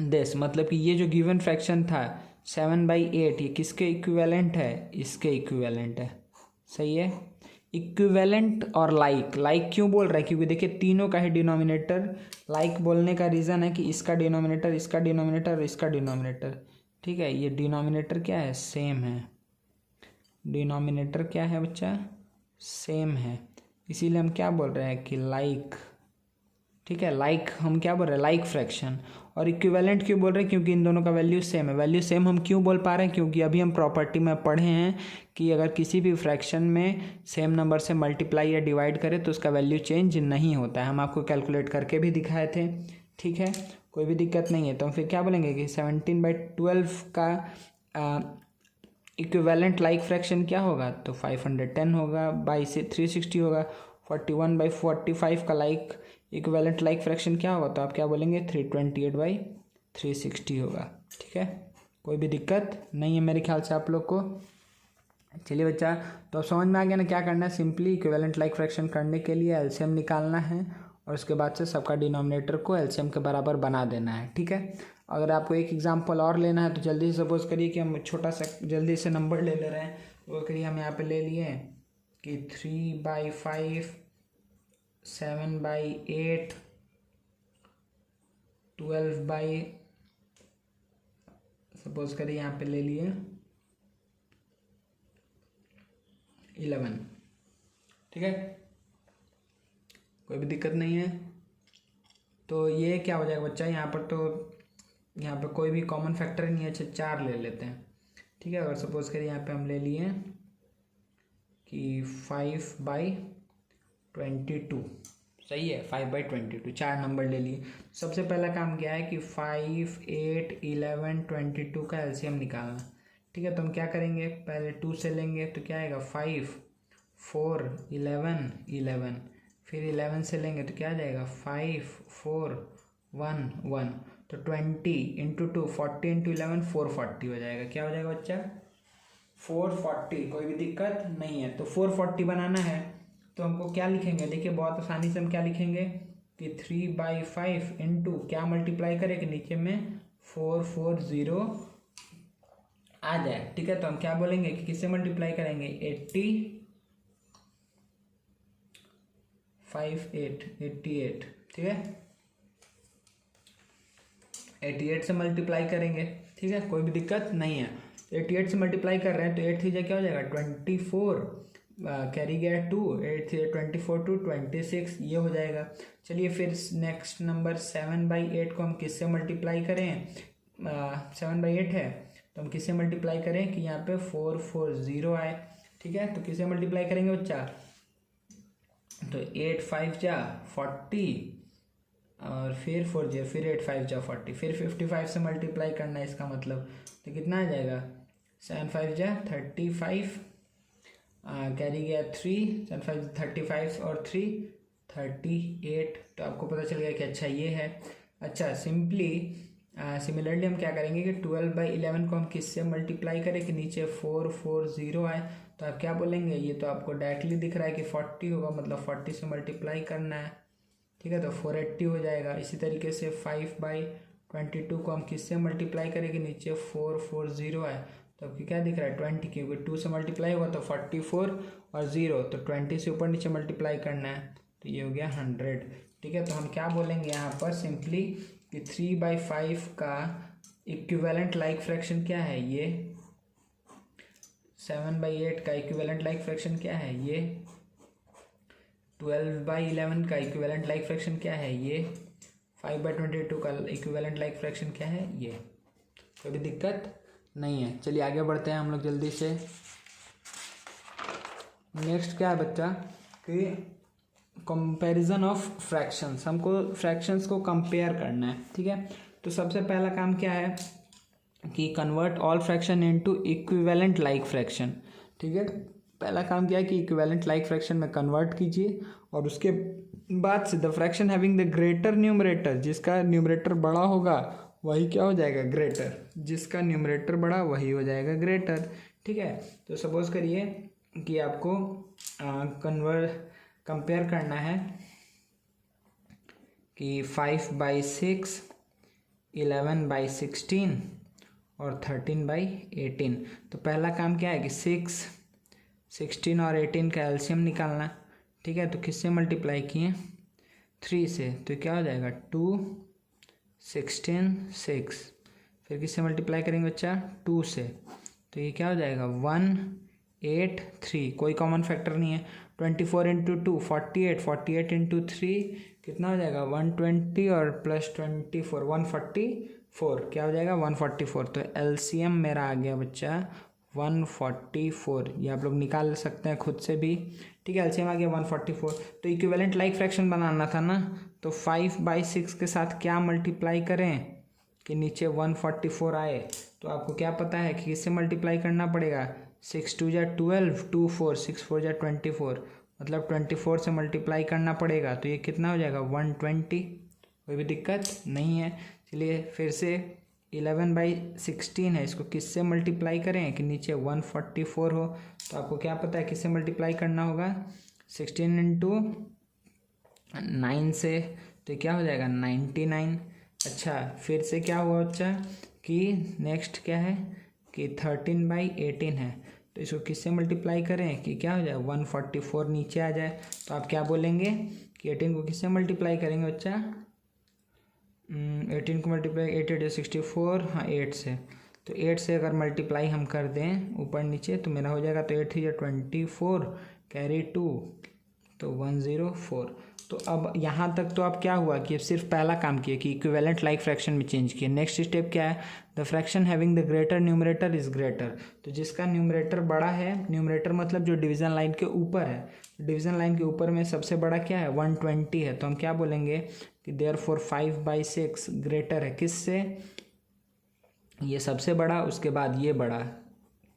S1: this. मतलब कि ये जो गिवन फ्रैक्शन था 7/8 ये किसके इक्विवेलेंट है, इसके इक्विवेलेंट है, सही है। इक्विवेलेंट और लाइक क्यों बोल रहा है, क्योंकि देखिए तीनों का ही डिनोमिनेटर, लाइक बोलने का रीज़न है कि इसका डिनोमिनेटर, इसका डिनोमिनेटर और इसका डिनोमिनेटर, ठीक है, ये डिनोमिनेटर क्या है, सेम है, डिनोमिनेटर क्या है बच्चा, सेम है, इसीलिए हम क्या बोल रहे हैं कि लाइक, ठीक है, लाइक हम क्या बोल रहे हैं, लाइक फ्रैक्शन। और इक्विवेलेंट क्यों बोल रहे हैं, क्योंकि इन दोनों का वैल्यू सेम है। वैल्यू सेम हम क्यों बोल पा रहे हैं, क्योंकि अभी हम प्रॉपर्टी में पढ़े हैं कि अगर किसी भी फ्रैक्शन में सेम नंबर से मल्टीप्लाई या डिवाइड करें तो उसका वैल्यू चेंज नहीं होता है। हम आपको कैलकुलेट करके भी दिखाए थे, ठीक है, कोई भी दिक्कत नहीं है। तो हम फिर क्या बोलेंगे कि 17/12 का इक्विवेलेंट लाइक फ्रैक्शन क्या होगा, तो 510 होगा, बाई से 360 होगा। 41/45 का लाइक इक्विवेलेंट लाइक फ्रैक्शन क्या होगा, तो आप क्या बोलेंगे 328/360 होगा, ठीक है, कोई भी दिक्कत नहीं है मेरे ख्याल से आप लोग को। चलिए बच्चा, तो अब समझ में आ गया ना क्या करना है। सिंपली इक्विवेलेंट लाइक फ्रैक्शन करने के लिए एलसीएम निकालना है और उसके बाद से सबका डिनोमिनेटर को एलसीएम के बराबर बना देना है, ठीक है। अगर आपको एक एग्जांपल और लेना है तो जल्दी से सपोज करिए कि हम छोटा सा जल्दी से नंबर ले रहे हैं, वो करिए हम यहाँ पे ले लिए कि 3/5, 7/8, 12 सपोज करिए यहाँ पे ले लिए 11, ठीक है, कोई भी दिक्कत नहीं है। तो ये क्या हो जाएगा बच्चा, यहाँ पर तो यहाँ पे कोई भी कॉमन फैक्टर नहीं है, अच्छा 4 ले लेते हैं, ठीक है। अगर सपोज करिए यहाँ पे हम ले लिए कि 5/22, सही है, 5/22, 4 नंबर ले लिए। सबसे पहला काम क्या है कि 5, 8, 11, 22 का एलसीएम निकालना, ठीक है। तो हम क्या करेंगे, पहले 2 से लेंगे तो क्या आएगा 5, 4, 11, 11, फिर 11 से लेंगे तो क्या आ जाएगा 5, 4, 1, 1, तो 20 × 2 40 × 11 440 हो जाएगा। क्या हो जाएगा बच्चा, 440, कोई भी दिक्कत नहीं है। तो 440 बनाना है तो हमको क्या लिखेंगे, देखिए बहुत आसानी से हम क्या लिखेंगे कि 3/5 इंटू क्या मल्टीप्लाई करें कि नीचे में 440 आ जाए, ठीक है। तो हम क्या बोलेंगे कि किससे मल्टीप्लाई करेंगे, 88, ठीक है, 88 से मल्टीप्लाई करेंगे, ठीक है, कोई भी दिक्कत नहीं है। 88 से मल्टीप्लाई कर रहे हैं तो 8 3 क्या हो जाएगा 24, कैरी गया 2, 8 3 24 2 26, ये हो जाएगा। चलिए फिर नेक्स्ट नंबर 7/8 को हम किससे मल्टीप्लाई करें, 7/8 है तो हम किससे मल्टीप्लाई करें कि यहाँ पे 440 आए, ठीक है। तो किससे मल्टीप्लाई करेंगे बच्चा, तो 8 5 जा 40 और फिर 4 जा, फिर 8 5 जा 40, फिर 55 से मल्टीप्लाई करना है इसका मतलब, तो कितना आ जाएगा 7 5 जा 35, कैरी गया 3, 7 5 35 और 3 38। तो आपको पता चल गया कि अच्छा ये है। अच्छा सिमिलरली हम क्या करेंगे कि 12/11 को हम किससे मल्टीप्लाई करें कि नीचे 440 आए, तो आप क्या बोलेंगे, ये तो आपको डायरेक्टली दिख रहा है कि 40 होगा, मतलब 40 से मल्टीप्लाई करना है, ठीक है, तो 480 हो जाएगा। इसी तरीके से 5/22 को हम किससे मल्टीप्लाई करें कि नीचे 440 आए, तो आपको क्या दिख रहा है 20, क्योंकि 2 से मल्टीप्लाई होगा तो 44 और 0, तो 20 से ऊपर नीचे मल्टीप्लाई करना है, तो ये हो गया 100, ठीक है। तो हम क्या बोलेंगे यहाँ पर सिंपली कि 3/5 का इक्विवेलेंट लाइक फ्रैक्शन क्या है, ये 7/8 का इक्विवेलेंट लाइक फ्रैक्शन क्या है, ये 12/11 का इक्विवेलेंट लाइक फ्रैक्शन क्या है, ये 5/22 का इक्विवेलेंट लाइक फ्रैक्शन क्या है, ये। कोई भी दिक्कत नहीं है। चलिए आगे बढ़ते हैं हम लोग जल्दी से। नेक्स्ट क्या है बच्चा कि कंपैरिजन ऑफ फ्रैक्शंस, हमको फ्रैक्शंस को कंपेयर करना है, ठीक है। तो सबसे पहला काम क्या है कि convert all fraction into equivalent like fraction, ठीक है। पहला काम क्या है कि इक्विवेलेंट लाइक फ्रैक्शन में कन्वर्ट कीजिए और उसके बाद से the fraction having the greater numerator, जिसका न्यूमरेटर बड़ा होगा वही क्या हो जाएगा ग्रेटर, जिसका न्यूमरेटर बड़ा वही हो जाएगा ग्रेटर, ठीक है। तो सपोज करिए कि आपको कंपेयर करना है कि 5/6, 11/16 और 13/18। तो पहला काम क्या है कि 6 16 और 18 का एलसीएम निकालना, ठीक है। तो किससे मल्टीप्लाई किए? 3 से, तो क्या हो जाएगा 2 16 6। फिर किससे मल्टीप्लाई करेंगे बच्चा? 2 से, तो ये क्या हो जाएगा 1 8 3। कोई कॉमन फैक्टर नहीं है। 24 इंटू 2 48, 48 इंटू 3 कितना हो जाएगा 120 और प्लस 24 144। क्या हो जाएगा 144। तो एलसीएम मेरा आ गया बच्चा 144। ये आप लोग निकाल सकते हैं खुद से भी, ठीक है। एलसीएम आ गया 144। तो इक्विवेलेंट लाइक फ्रैक्शन बनाना था ना, तो 5/6 के साथ क्या मल्टीप्लाई करें कि नीचे 144 आए। तो आपको क्या पता है कि किससे मल्टीप्लाई करना पड़ेगा? 6 2 जा 12, 2 4, 6 4 जा 24, मतलब 24 से मल्टीप्लाई करना पड़ेगा। तो ये कितना हो जाएगा 120। कोई भी दिक्कत नहीं है। चलिए फिर से 11/16 है, इसको किससे मल्टीप्लाई करें कि नीचे 144 हो। तो आपको क्या पता है किससे मल्टीप्लाई करना होगा? 16 इंटू 9 से, तो क्या हो जाएगा 99। अच्छा फिर से क्या हुआ बच्चा कि नेक्स्ट क्या है कि 13/18 है, तो इसको किससे मल्टीप्लाई करें कि क्या हो जाए 144 नीचे आ जाए। तो आप क्या बोलेंगे कि 18 को किससे मल्टीप्लाई करेंगे बच्चा? 18 को मल्टीप्लाई 8 8 64, हाँ 8 से। तो 8 से अगर मल्टीप्लाई हम कर दें ऊपर नीचे तो मेरा हो जाएगा, तो 8 3 या 24 कैरी 2, तो 104। तो अब यहाँ तक तो अब क्या हुआ कि सिर्फ पहला काम किया कि इक्विवेलेंट लाइक फ्रैक्शन में चेंज किया। नेक्स्ट स्टेप क्या है? The fraction having the greater numerator is greater. तो जिसका न्यूमरेटर बड़ा है, न्यूमरेटर मतलब जो डिवीजन लाइन के ऊपर है, डिवीजन लाइन के ऊपर में सबसे बड़ा क्या है 120 है। तो हम क्या बोलेंगे कि देयरफॉर 5/6 ग्रेटर है किससे? ये सबसे बड़ा, उसके बाद ये बड़ा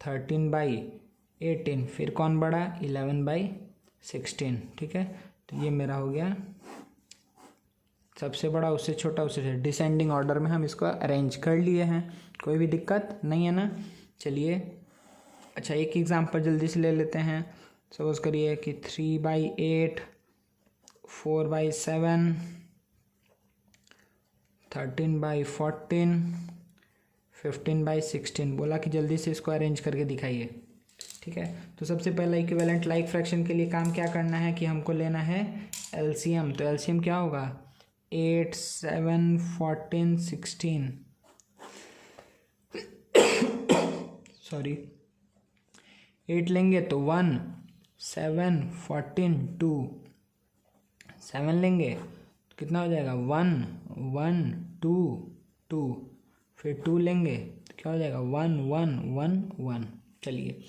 S1: 13/18, फिर कौन बड़ा 11/16, ठीक है। तो ये मेरा हो गया सबसे बड़ा, उससे छोटा, उससे छोटा। डिसेंडिंग ऑर्डर में हम इसको अरेंज कर लिए हैं, कोई भी दिक्कत नहीं है ना। चलिए अच्छा एक एग्जांपल जल्दी से ले लेते हैं। सपोज करिए कि 3/8, 4/7, 13/14, 15/16 बोला कि जल्दी से इसको अरेंज करके दिखाइए, ठीक है। तो सबसे पहला इक्विवेलेंट लाइक फ्रैक्शन के लिए काम क्या करना है कि हमको लेना है एलसीएम। तो एलसीएम क्या होगा 8 7 14 16 सॉरी 8 लेंगे तो 1 7 14 2, 7 लेंगे तो कितना हो जाएगा 1 1 2 2, फिर 2 लेंगे तो क्या हो जाएगा 1 1 1 1। चलिए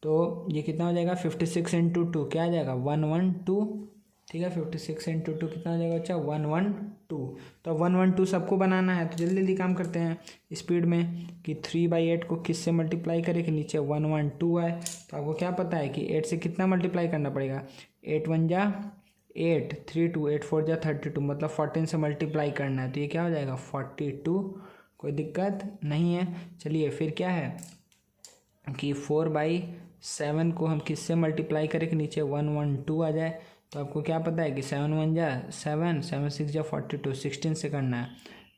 S1: तो ये कितना हो जाएगा 56 इंटू 2 क्या आ जाएगा 112, ठीक है। 56 इंटू 2 कितना हो जाएगा बच्चा 112। तो 112 सबको बनाना है, तो जल्दी जल्दी काम करते हैं स्पीड में कि 3/8 को किससे मल्टीप्लाई करें कि नीचे 112 आए। तो आपको क्या पता है कि 8 से कितना मल्टीप्लाई करना पड़ेगा 8 1 जा 8 3 2 8 4 जा 32, मतलब 14 से मल्टीप्लाई करना है। तो ये क्या हो जाएगा 42। कोई दिक्कत नहीं है। चलिए फिर क्या है कि 4/7 को हम किससे मल्टीप्लाई करें कि नीचे 112 आ जाए। तो आपको क्या पता है कि 7 1 जा 7, 7 6 जा 42, 16 से करना है।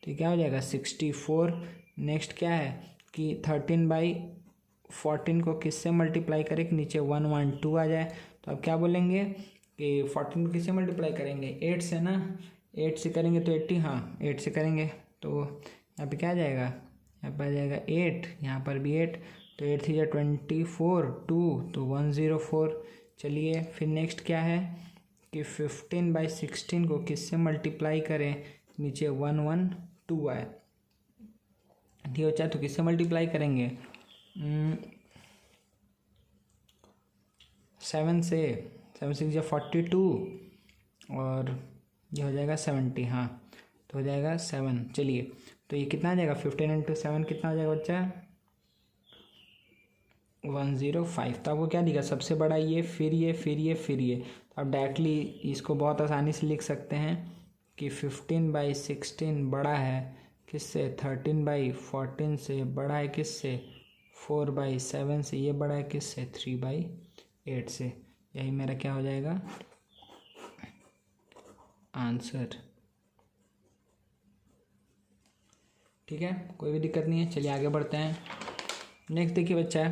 S1: तो ये क्या हो जाएगा 64। नेक्स्ट क्या है कि 13/14 को किससे मल्टीप्लाई करें कि नीचे 112 आ जाए। तो आप क्या बोलेंगे कि 14 को किससे मल्टीप्लाई करेंगे 8 से ना, 8 से करेंगे तो 80, हाँ 8 से करेंगे तो यहाँ पे क्या आ जाएगा, यहाँ पर आ जाएगा 8, यहाँ पर भी 8, तो 8 3 जा 24 2, तो 104। चलिए फिर नेक्स्ट क्या है कि 15/16 को किससे मल्टीप्लाई करें नीचे 112 आए, ठीक है बच्चा। तो किससे मल्टीप्लाई करेंगे 7 से, 7 6 जा 42 और ये हो जाएगा 70, हाँ तो हो जाएगा 7। चलिए तो ये कितना आ जाएगा 15 इंटू 7 कितना हो जाएगा बच्चा 105। तो आपको क्या दिखा सबसे बड़ा ये, फिर ये, फिर ये, फिर ये। तो आप डायरेक्टली इसको बहुत आसानी से लिख सकते हैं कि 15/16 बड़ा है किससे 13/14 से, बड़ा है किससे 4/7 से, ये बड़ा है किससे 3/8 से। यही मेरा क्या हो जाएगा आंसर, ठीक है। कोई भी दिक्कत नहीं है। चलिए आगे बढ़ते हैं। नेक्स्ट देखिए बच्चा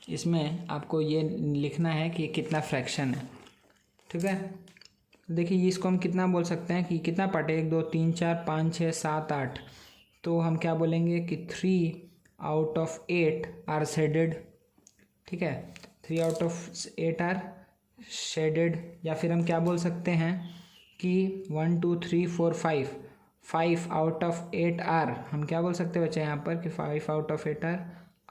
S1: इसमें आपको ये लिखना है कि ये कितना फ्रैक्शन है, ठीक है। देखिए ये इसको हम कितना बोल सकते हैं कि कितना पार्ट है, 1 2 3 4 5 6 7 8, तो हम क्या बोलेंगे कि 3 आउट ऑफ 8 आर शेडेड, ठीक है, 3 आउट ऑफ 8 आर शेडेड। या फिर हम क्या बोल सकते हैं कि 1 2 3 4 5 आउट ऑफ 8 आर, हम क्या बोल सकते हैं बच्चे यहाँ पर कि 5 आउट ऑफ 8 आर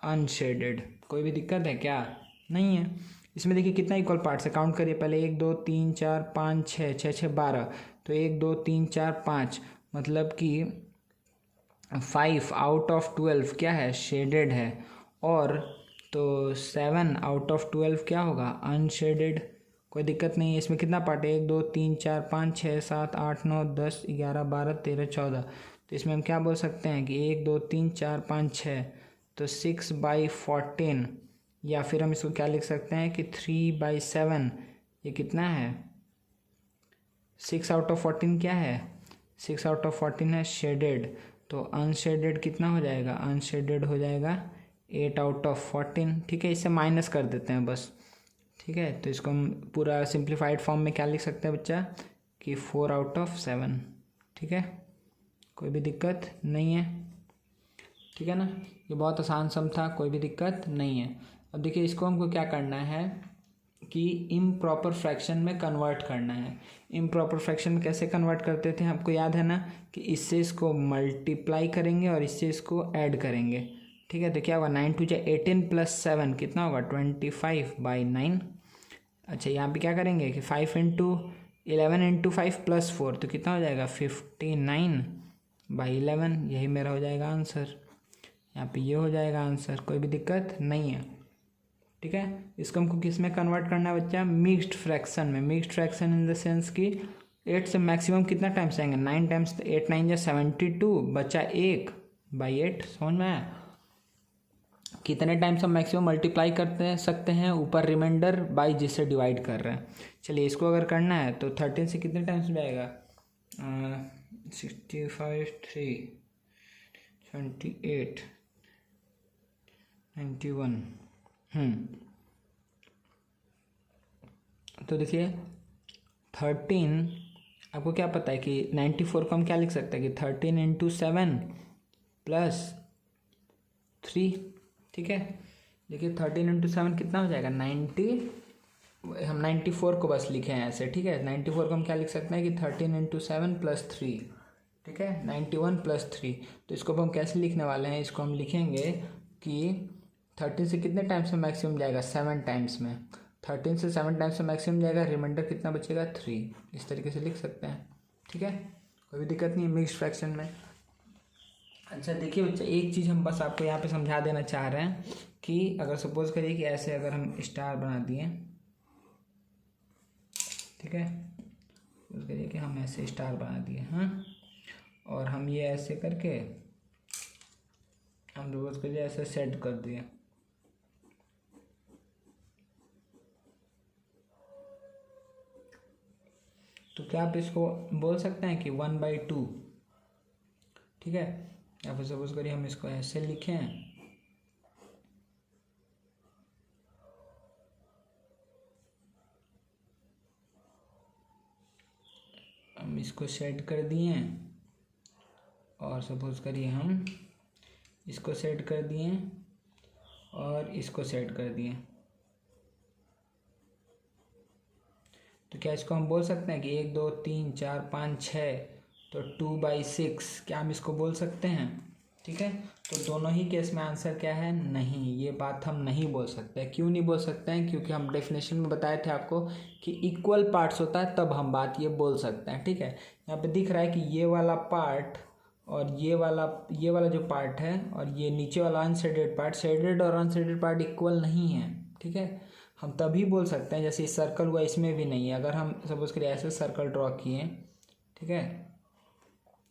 S1: अनशेडेड। कोई भी दिक्कत है क्या? नहीं है। इसमें देखिए कितना इक्वल पार्ट्स है, काउंट करिए पहले, 1 2 3 4 5 6 6 6 12, तो 1 2 3 4 5, मतलब कि 5 आउट ऑफ 12 क्या है, शेडेड है, और तो 7 आउट ऑफ 12 क्या होगा, अनशेडेड। कोई दिक्कत नहीं है। इसमें कितना पार्ट है, 1 2 3 4 5 6 7 8 9 10 11 12 13 14, तो इसमें हम क्या बोल सकते हैं कि 1 2 3 4 5 6, तो 6/14, या फिर हम इसको क्या लिख सकते हैं कि 3/7, ये कितना है, 6 आउट ऑफ 14 क्या है, 6 आउट ऑफ 14 है शेडेड, तो अनशेडेड कितना हो जाएगा, अनशेडेड हो जाएगा 8 आउट ऑफ 14, ठीक है। इससे माइनस कर देते हैं बस, ठीक है। तो इसको हम पूरा सिंप्लीफाइड फॉर्म में क्या लिख सकते हैं बच्चा कि 4 आउट ऑफ 7, ठीक है। कोई भी दिक्कत नहीं है, ठीक है ना। ये बहुत आसान सम था, कोई भी दिक्कत नहीं है। अब देखिए इसको हमको क्या करना है कि इम्प्रॉपर फ्रैक्शन में कन्वर्ट करना है। इम्प्रॉपर फ्रैक्शन में कैसे कन्वर्ट करते थे, आपको याद है ना कि इससे इसको मल्टीप्लाई करेंगे और इससे इसको ऐड करेंगे, ठीक है। तो क्या होगा, 9 2 18 + 7 कितना होगा, 25/9। अच्छा यहाँ पे क्या करेंगे कि 5 × 11 × 5 + 4, तो कितना हो जाएगा, 59/11, यही मेरा हो जाएगा आंसर। यहाँ पे ये हो जाएगा आंसर, कोई भी दिक्कत नहीं है, ठीक है। इसको हमको किस में कन्वर्ट करना है बच्चा, मिक्स्ड फ्रैक्शन में। Mixed fraction in the sense कि 8 से मैक्सिमम कितना टाइम्स आएंगे, 9 टाइम्स, 8 9 = 72, बचा 1/8, समझ में आया। कितने टाइम्स हम मैक्सिमम मल्टीप्लाई करते सकते हैं, ऊपर रिमाइंडर बाई जिससे डिवाइड कर रहे हैं। चलिए इसको अगर करना है तो 13 से कितने टाइम्स जाएगा, 65 3 28 91। तो देखिए 13, आपको क्या पता है कि 94 को हम क्या लिख सकते हैं कि 13 × 7 + 3, ठीक है। देखिए 13 × 7 कितना हो जाएगा, 90, हम 94 को बस लिखे हैं ऐसे, ठीक है। 94 को हम क्या लिख सकते हैं कि 13 × 7 + 3, ठीक है, 91 + 3। तो इसको हम कैसे लिखने वाले हैं, इसको हम लिखेंगे कि 13 से कितने टाइम्स में मैक्सिमम जाएगा, 7 टाइम्स में, 13 से 7 टाइम्स में मैक्सिमम जाएगा, रिमाइंडर कितना बचेगा, 3। इस तरीके से लिख सकते हैं, ठीक है। कोई भी दिक्कत नहीं है मिक्स्ड फ्रैक्शन में। अच्छा देखिए बच्चा, एक चीज़ हम बस आपको यहाँ पे समझा देना चाह रहे हैं कि अगर सपोज करिए कि ऐसे अगर हम स्टार बना दिए, ठीक है, सपोज करिए कि हम ऐसे स्टार बना दिए, हाँ, और हम ये ऐसे करके हम सपोज करिए ऐसे सेट कर दिए, तो क्या आप इसको बोल सकते हैं कि 1/2, ठीक है। या फिर सपोज करिए हम इसको ऐसे लिखें, हम इसको सेट कर दिए, और सपोज करिए हम इसको सेट कर दिए और इसको सेट कर दिए, तो क्या इसको हम बोल सकते हैं कि 1 2 3 4 5 6, तो 2/6, क्या हम इसको बोल सकते हैं, ठीक है। तो दोनों ही केस में आंसर क्या है, नहीं, ये बात हम नहीं बोल सकते। क्यों नहीं बोल सकते हैं, क्योंकि हम डेफिनेशन में बताए थे आपको कि इक्वल पार्ट्स होता है तब हम बात ये बोल सकते हैं, ठीक है। यहाँ पे दिख रहा है कि ये वाला पार्ट और ये वाला जो पार्ट है और ये नीचे वाला अनशेडेड पार्ट, शेडेड और अनशेडेड पार्ट इक्वल नहीं है, ठीक है। हम तभी बोल सकते हैं, जैसे इस सर्कल हुआ इसमें भी नहीं है। अगर हम सपोज करिए ऐसे सर्कल ड्रॉ किए, ठीक है,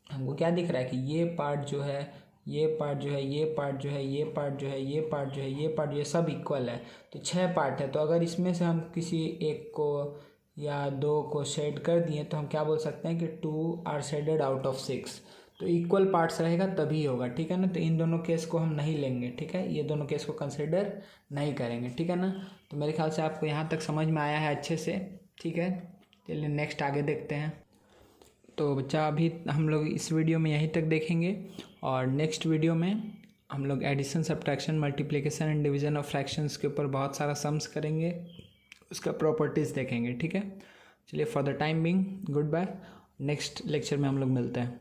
S1: हमको क्या दिख रहा है कि ये पार्ट जो है, ये पार्ट जो है, ये पार्ट जो है, ये पार्ट जो है, ये पार्ट जो है, ये पार्ट जो है, सब इक्वल है। तो 6 पार्ट है, तो अगर इसमें से हम किसी एक को या 2 को शेड कर दिए तो हम क्या बोल सकते हैं कि 2 आर शेडेड आउट ऑफ 6। तो इक्वल पार्ट्स रहेगा तभी होगा, ठीक है ना। तो इन दोनों केस को हम नहीं लेंगे, ठीक है, ये दोनों केस को कंसिडर नहीं करेंगे, ठीक है ना। तो मेरे ख्याल से आपको यहाँ तक समझ में आया है अच्छे से, ठीक है। चलिए नेक्स्ट आगे देखते हैं। तो बच्चा अभी हम लोग इस वीडियो में यहीं तक देखेंगे और नेक्स्ट वीडियो में हम लोग addition, subtraction, multiplication and division of fractions के ऊपर बहुत सारा सम्स करेंगे, उसका प्रॉपर्टीज़ देखेंगे, ठीक है। चलिए for the time being good bye, next lecture में हम लोग मिलते हैं।